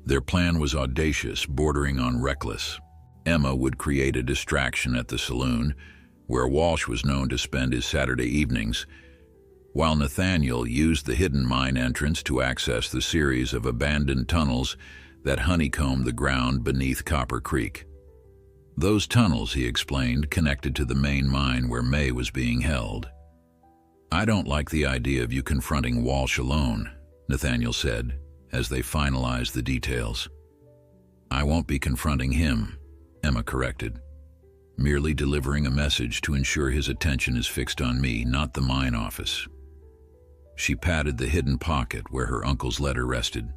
Their plan was audacious, bordering on reckless. Emma would create a distraction at the saloon, where Walsh was known to spend his Saturday evenings, while Nathaniel used the hidden mine entrance to access the series of abandoned tunnels that honeycombed the ground beneath Copper Creek. Those tunnels, he explained, connected to the main mine where May was being held. I don't like the idea of you confronting Walsh alone, Nathaniel said, as they finalized the details. I won't be confronting him, Emma corrected. Merely delivering a message to ensure his attention is fixed on me, not the mine office. She patted the hidden pocket where her uncle's letter rested.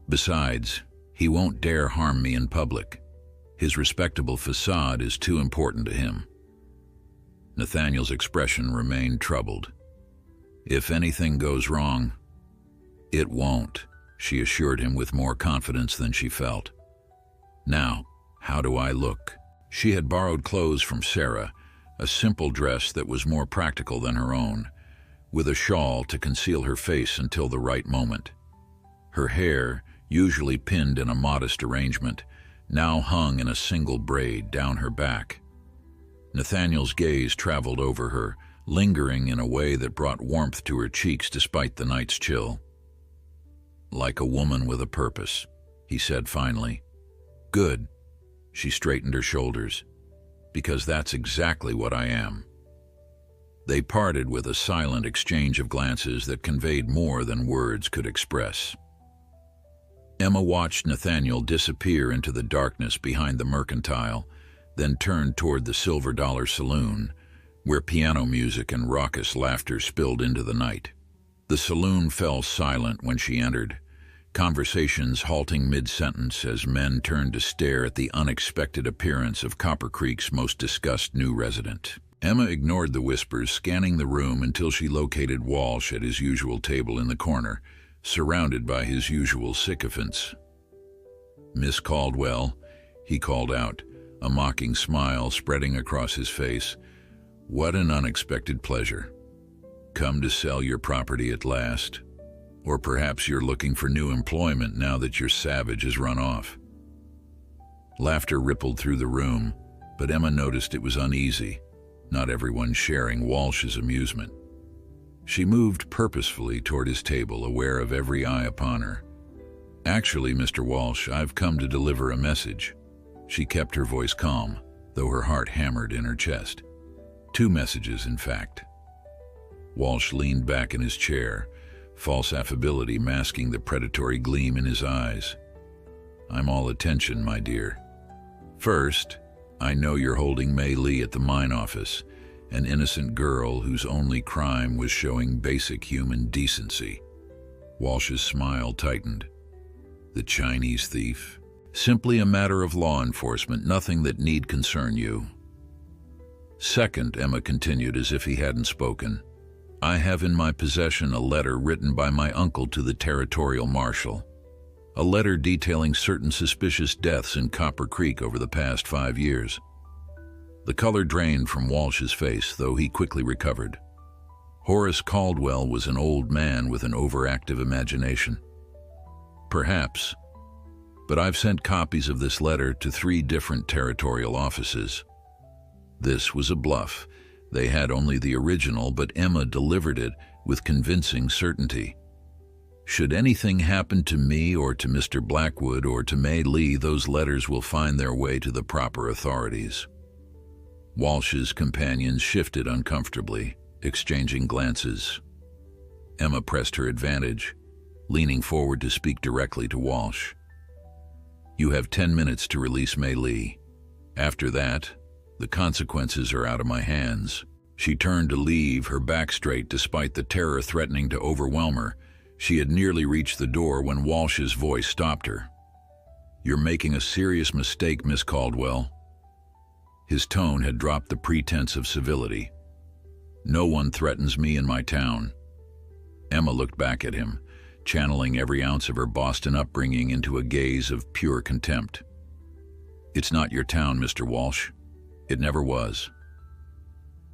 Besides, he won't dare harm me in public. His respectable facade is too important to him. Nathaniel's expression remained troubled. If anything goes wrong, it won't, she assured him with more confidence than she felt. Now, how do I look? She had borrowed clothes from Sarah, a simple dress that was more practical than her own, with a shawl to conceal her face until the right moment. Her hair, usually pinned in a modest arrangement, now hung in a single braid down her back. Nathaniel's gaze traveled over her, lingering in a way that brought warmth to her cheeks despite the night's chill. "Like a woman with a purpose," he said finally. "Good." She straightened her shoulders. "Because that's exactly what I am." They parted with a silent exchange of glances that conveyed more than words could express. Emma watched Nathaniel disappear into the darkness behind the mercantile, then turned toward the Silver Dollar Saloon, where piano music and raucous laughter spilled into the night. The saloon fell silent when she entered, conversations halting mid-sentence as men turned to stare at the unexpected appearance of Copper Creek's most discussed new resident. Emma ignored the whispers, scanning the room until she located Walsh at his usual table in the corner, surrounded by his usual sycophants. "Miss Caldwell," he called out, a mocking smile spreading across his face. "What an unexpected pleasure. Come to sell your property at last? Or perhaps you're looking for new employment now that your savage has run off." Laughter rippled through the room, but Emma noticed it was uneasy, not everyone sharing Walsh's amusement. She moved purposefully toward his table, aware of every eye upon her. "Actually, Mr. Walsh, I've come to deliver a message." She kept her voice calm, though her heart hammered in her chest. Two messages, in fact. Walsh leaned back in his chair, false affability masking the predatory gleam in his eyes. "I'm all attention, my dear. First, I know you're holding Mei Lee at the mine office, an innocent girl whose only crime was showing basic human decency." Walsh's smile tightened. "The Chinese thief? Simply a matter of law enforcement, nothing that need concern you." "Second," Emma continued as if he hadn't spoken, "I have in my possession a letter written by my uncle to the territorial marshal. A letter detailing certain suspicious deaths in Copper Creek over the past 5 years. The color drained from Walsh's face, though he quickly recovered. Horace Caldwell was an old man with an overactive imagination. Perhaps, but I've sent copies of this letter to 3 different territorial offices. This was a bluff. They had only the original, but Emma delivered it with convincing certainty. Should anything happen to me or to Mr. Blackwood or to Mei Lee, those letters will find their way to the proper authorities." Walsh's companions shifted uncomfortably, exchanging glances. Emma pressed her advantage, leaning forward to speak directly to Walsh. "You have 10 minutes to release Mei Lee. After that, the consequences are out of my hands." She turned to leave, her back straight despite the terror threatening to overwhelm her. She had nearly reached the door when Walsh's voice stopped her. "You're making a serious mistake, Miss Caldwell." His tone had dropped the pretense of civility. "No one threatens me in my town." Emma looked back at him, channeling every ounce of her Boston upbringing into a gaze of pure contempt. "It's not your town, Mr. Walsh. It never was."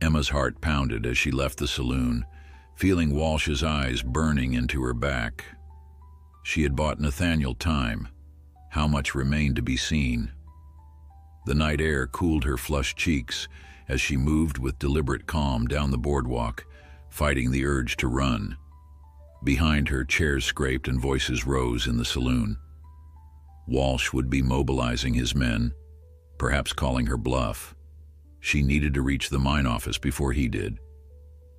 Emma's heart pounded as she left the saloon, feeling Walsh's eyes burning into her back. She had bought Nathaniel time. How much remained to be seen? The night air cooled her flushed cheeks as she moved with deliberate calm down the boardwalk, fighting the urge to run. Behind her, chairs scraped and voices rose in the saloon. Walsh would be mobilizing his men, perhaps calling her bluff. She needed to reach the mine office before he did.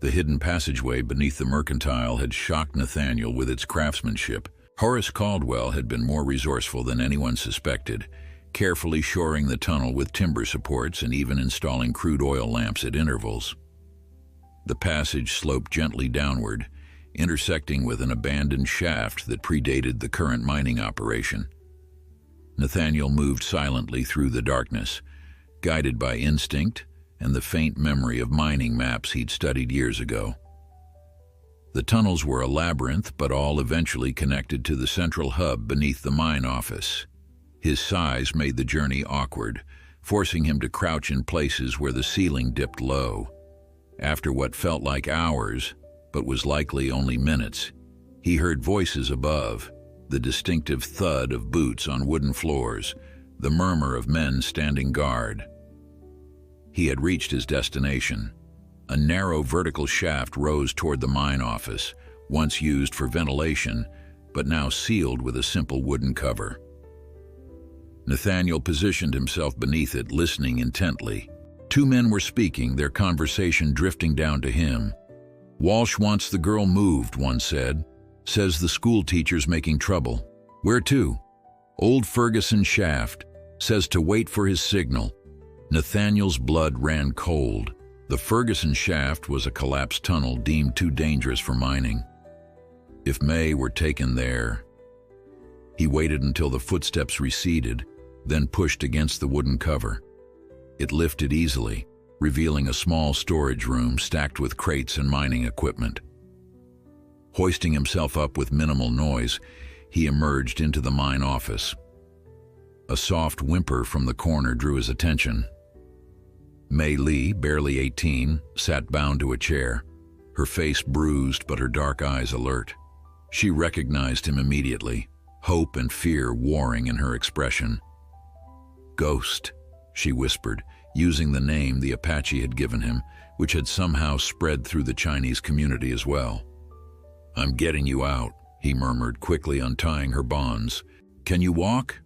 The hidden passageway beneath the mercantile had shocked Nathaniel with its craftsmanship. Horace Caldwell had been more resourceful than anyone suspected, carefully shoring the tunnel with timber supports and even installing crude oil lamps at intervals. The passage sloped gently downward, intersecting with an abandoned shaft that predated the current mining operation. Nathaniel moved silently through the darkness, guided by instinct and the faint memory of mining maps he'd studied years ago. The tunnels were a labyrinth, but all eventually connected to the central hub beneath the mine office. His size made the journey awkward, forcing him to crouch in places where the ceiling dipped low. After what felt like hours, but was likely only minutes, he heard voices above, the distinctive thud of boots on wooden floors, the murmur of men standing guard. He had reached his destination. A narrow vertical shaft rose toward the mine office, once used for ventilation, but now sealed with a simple wooden cover. Nathaniel positioned himself beneath it, listening intently. Two men were speaking, their conversation drifting down to him. "Walsh wants the girl moved," one said. "Says the school teacher's making trouble." "Where to?" "Old Ferguson shaft. Says to wait for his signal." Nathaniel's blood ran cold. The Ferguson shaft was a collapsed tunnel deemed too dangerous for mining. If May were taken there... He waited until the footsteps receded, then pushed against the wooden cover. It lifted easily, revealing a small storage room stacked with crates and mining equipment. Hoisting himself up with minimal noise, he emerged into the mine office. A soft whimper from the corner drew his attention. May Lee, barely 18, sat bound to a chair, her face bruised but her dark eyes alert. She recognized him immediately, hope and fear warring in her expression. "Ghost," she whispered, using the name the Apache had given him, which had somehow spread through the Chinese community as well. "I'm getting you out," he murmured, quickly untying her bonds. "Can you walk?"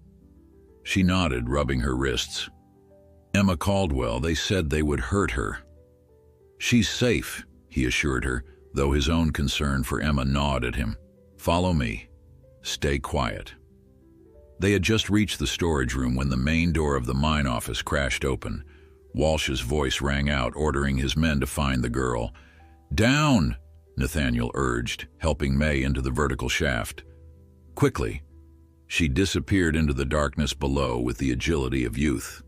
She nodded, rubbing her wrists. "Emma Caldwell, they said they would hurt her." "She's safe," he assured her, though his own concern for Emma gnawed at him. "Follow me. Stay quiet." They had just reached the storage room when the main door of the mine office crashed open. Walsh's voice rang out, ordering his men to find the girl. "Down!" Nathaniel urged, helping May into the vertical shaft. Quickly. She disappeared into the darkness below with the agility of youth.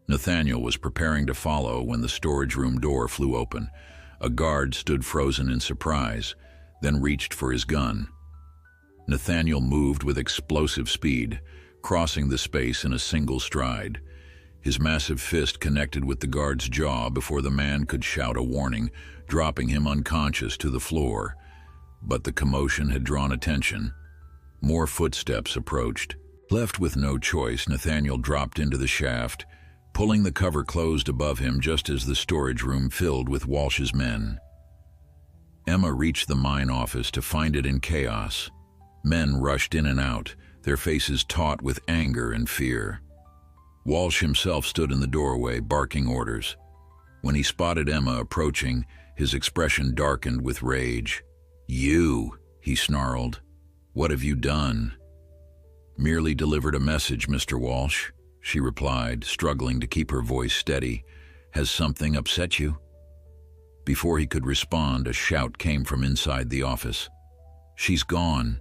Nathaniel was preparing to follow when the storage room door flew open. A guard stood frozen in surprise, then reached for his gun. Nathaniel moved with explosive speed, crossing the space in a single stride. His massive fist connected with the guard's jaw before the man could shout a warning, dropping him unconscious to the floor. But the commotion had drawn attention. More footsteps approached. Left with no choice, Nathaniel dropped into the shaft, pulling the cover closed above him just as the storage room filled with Walsh's men. Emma reached the mine office to find it in chaos. Men rushed in and out, their faces taut with anger and fear. Walsh himself stood in the doorway, barking orders. When he spotted Emma approaching, his expression darkened with rage. "You," he snarled. "What have you done?" "Merely delivered a message, Mr. Walsh," she replied, struggling to keep her voice steady. "Has something upset you?" Before he could respond, a shout came from inside the office. "She's gone.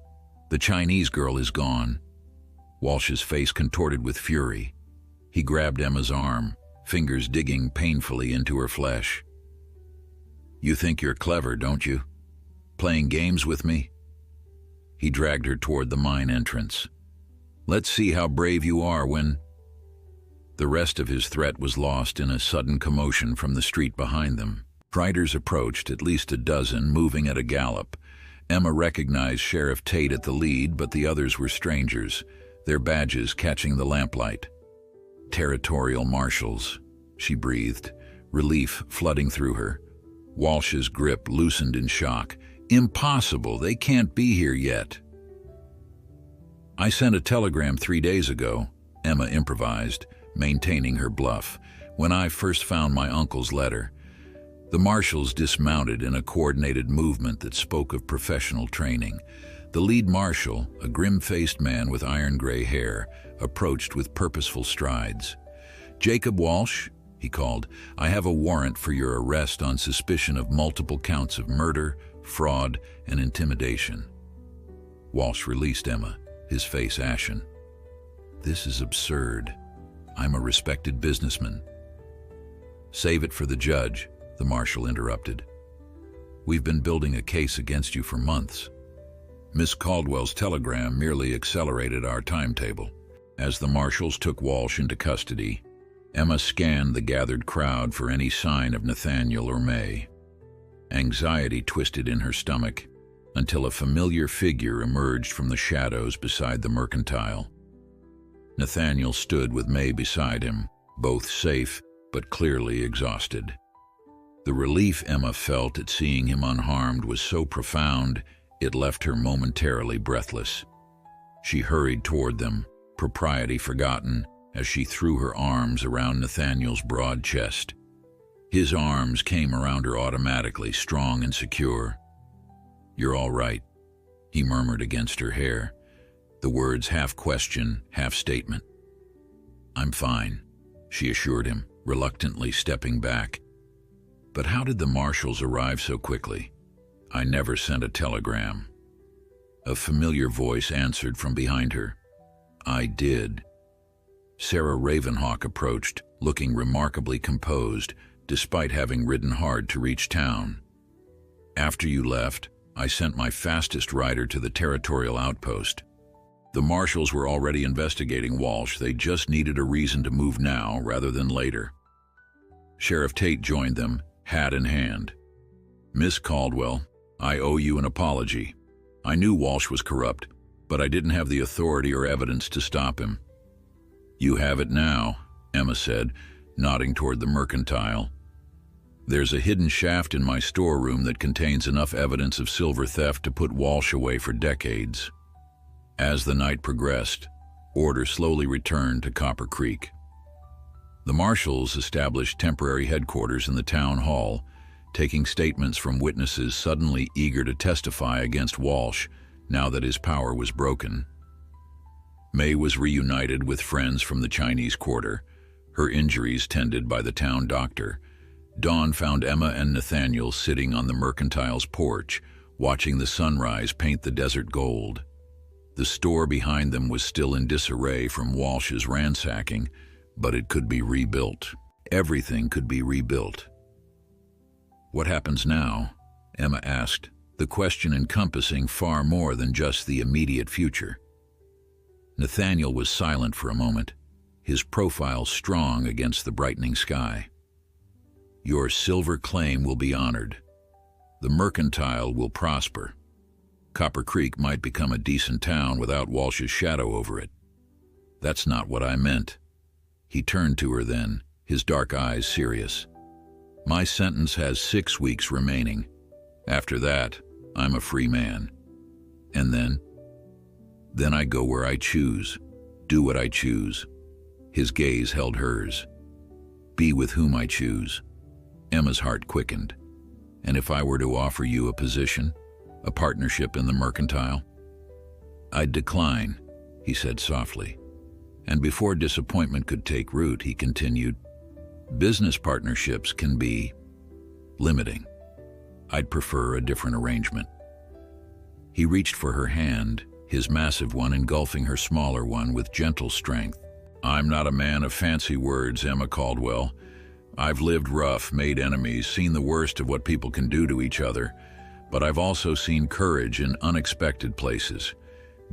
The Chinese girl is gone." Walsh's face contorted with fury. He grabbed Emma's arm, fingers digging painfully into her flesh. "You think you're clever, don't you? Playing games with me?" He dragged her toward the mine entrance. "Let's see how brave you are when..." The rest of his threat was lost in a sudden commotion from the street behind them. Riders approached, at least a dozen, moving at a gallop. Emma recognized Sheriff Tate at the lead, but the others were strangers, their badges catching the lamplight. "Territorial marshals," she breathed, relief flooding through her. Walsh's grip loosened in shock. "Impossible, they can't be here yet." "I sent a telegram 3 days ago," Emma improvised, maintaining her bluff, "when I first found my uncle's letter." The marshals dismounted in a coordinated movement that spoke of professional training. The lead marshal, a grim-faced man with iron-gray hair, approached with purposeful strides. "Jacob Walsh," he called, "I have a warrant for your arrest on suspicion of multiple counts of murder, fraud, and intimidation. Walsh released Emma, his face ashen. "This is absurd. I'm a respected businessman." "Save it for the judge," the marshal interrupted. "We've been building a case against you for months." Miss Caldwell's telegram merely accelerated our timetable. As the marshals took Walsh into custody, Emma scanned the gathered crowd for any sign of Nathaniel or May. Anxiety twisted in her stomach until a familiar figure emerged from the shadows beside the mercantile. Nathaniel stood with May beside him, both safe but clearly exhausted. The relief Emma felt at seeing him unharmed was so profound it left her momentarily breathless. She hurried toward them, propriety forgotten, as she threw her arms around Nathaniel's broad chest. His arms came around her automatically, strong and secure. "You're all right," he murmured against her hair, the words half question, half statement. "I'm fine," she assured him, reluctantly stepping back. "But how did the marshals arrive so quickly?" "I never sent a telegram." A familiar voice answered from behind her. "I did." Sarah Ravenhawk approached, looking remarkably composed, despite having ridden hard to reach town. "After you left, I sent my fastest rider to the territorial outpost. The marshals were already investigating Walsh. They just needed a reason to move now rather than later." Sheriff Tate joined them, hat in hand. "Miss Caldwell, I owe you an apology. I knew Walsh was corrupt, but I didn't have the authority or evidence to stop him." "You have it now," Emma said, nodding toward the mercantile. "There's a hidden shaft in my storeroom that contains enough evidence of silver theft to put Walsh away for decades." As the night progressed, order slowly returned to Copper Creek. The marshals established temporary headquarters in the town hall, taking statements from witnesses suddenly eager to testify against Walsh now that his power was broken. May was reunited with friends from the Chinese Quarter, her injuries tended by the town doctor. Dawn found Emma and Nathaniel sitting on the mercantile's porch, watching the sunrise paint the desert gold. The store behind them was still in disarray from Walsh's ransacking, but it could be rebuilt. Everything could be rebuilt. "What happens now?" Emma asked, the question encompassing far more than just the immediate future. Nathaniel was silent for a moment, his profile strong against the brightening sky. "Your silver claim will be honored. The mercantile will prosper. Copper Creek might become a decent town without Walsh's shadow over it." "That's not what I meant." He turned to her then, his dark eyes serious. "My sentence has 6 weeks remaining. After that, I'm a free man. And then? Then I go where I choose, do what I choose." His gaze held hers. "Be with whom I choose." Emma's heart quickened. "And if I were to offer you a position, a partnership in the mercantile?" "I'd decline," he said softly. And before disappointment could take root, he continued, "Business partnerships can be limiting. I'd prefer a different arrangement." He reached for her hand, his massive one engulfing her smaller one with gentle strength. "I'm not a man of fancy words, Emma Caldwell. I've lived rough, made enemies, seen the worst of what people can do to each other, but I've also seen courage in unexpected places,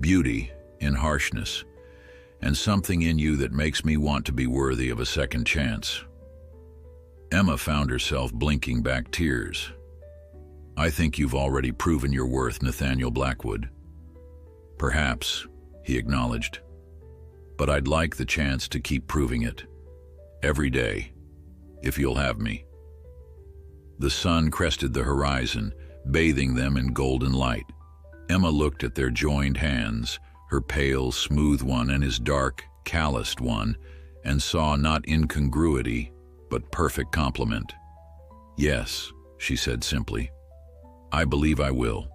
beauty in harshness, and something in you that makes me want to be worthy of a second chance." Emma found herself blinking back tears. "I think you've already proven your worth, Nathaniel Blackwood." "Perhaps," he acknowledged, "but I'd like the chance to keep proving it. Every day, if you'll have me." The sun crested the horizon, bathing them in golden light. Emma looked at their joined hands, her pale, smooth one and his dark, calloused one, and saw not incongruity, but perfect complement. "Yes," she said simply, "I believe I will."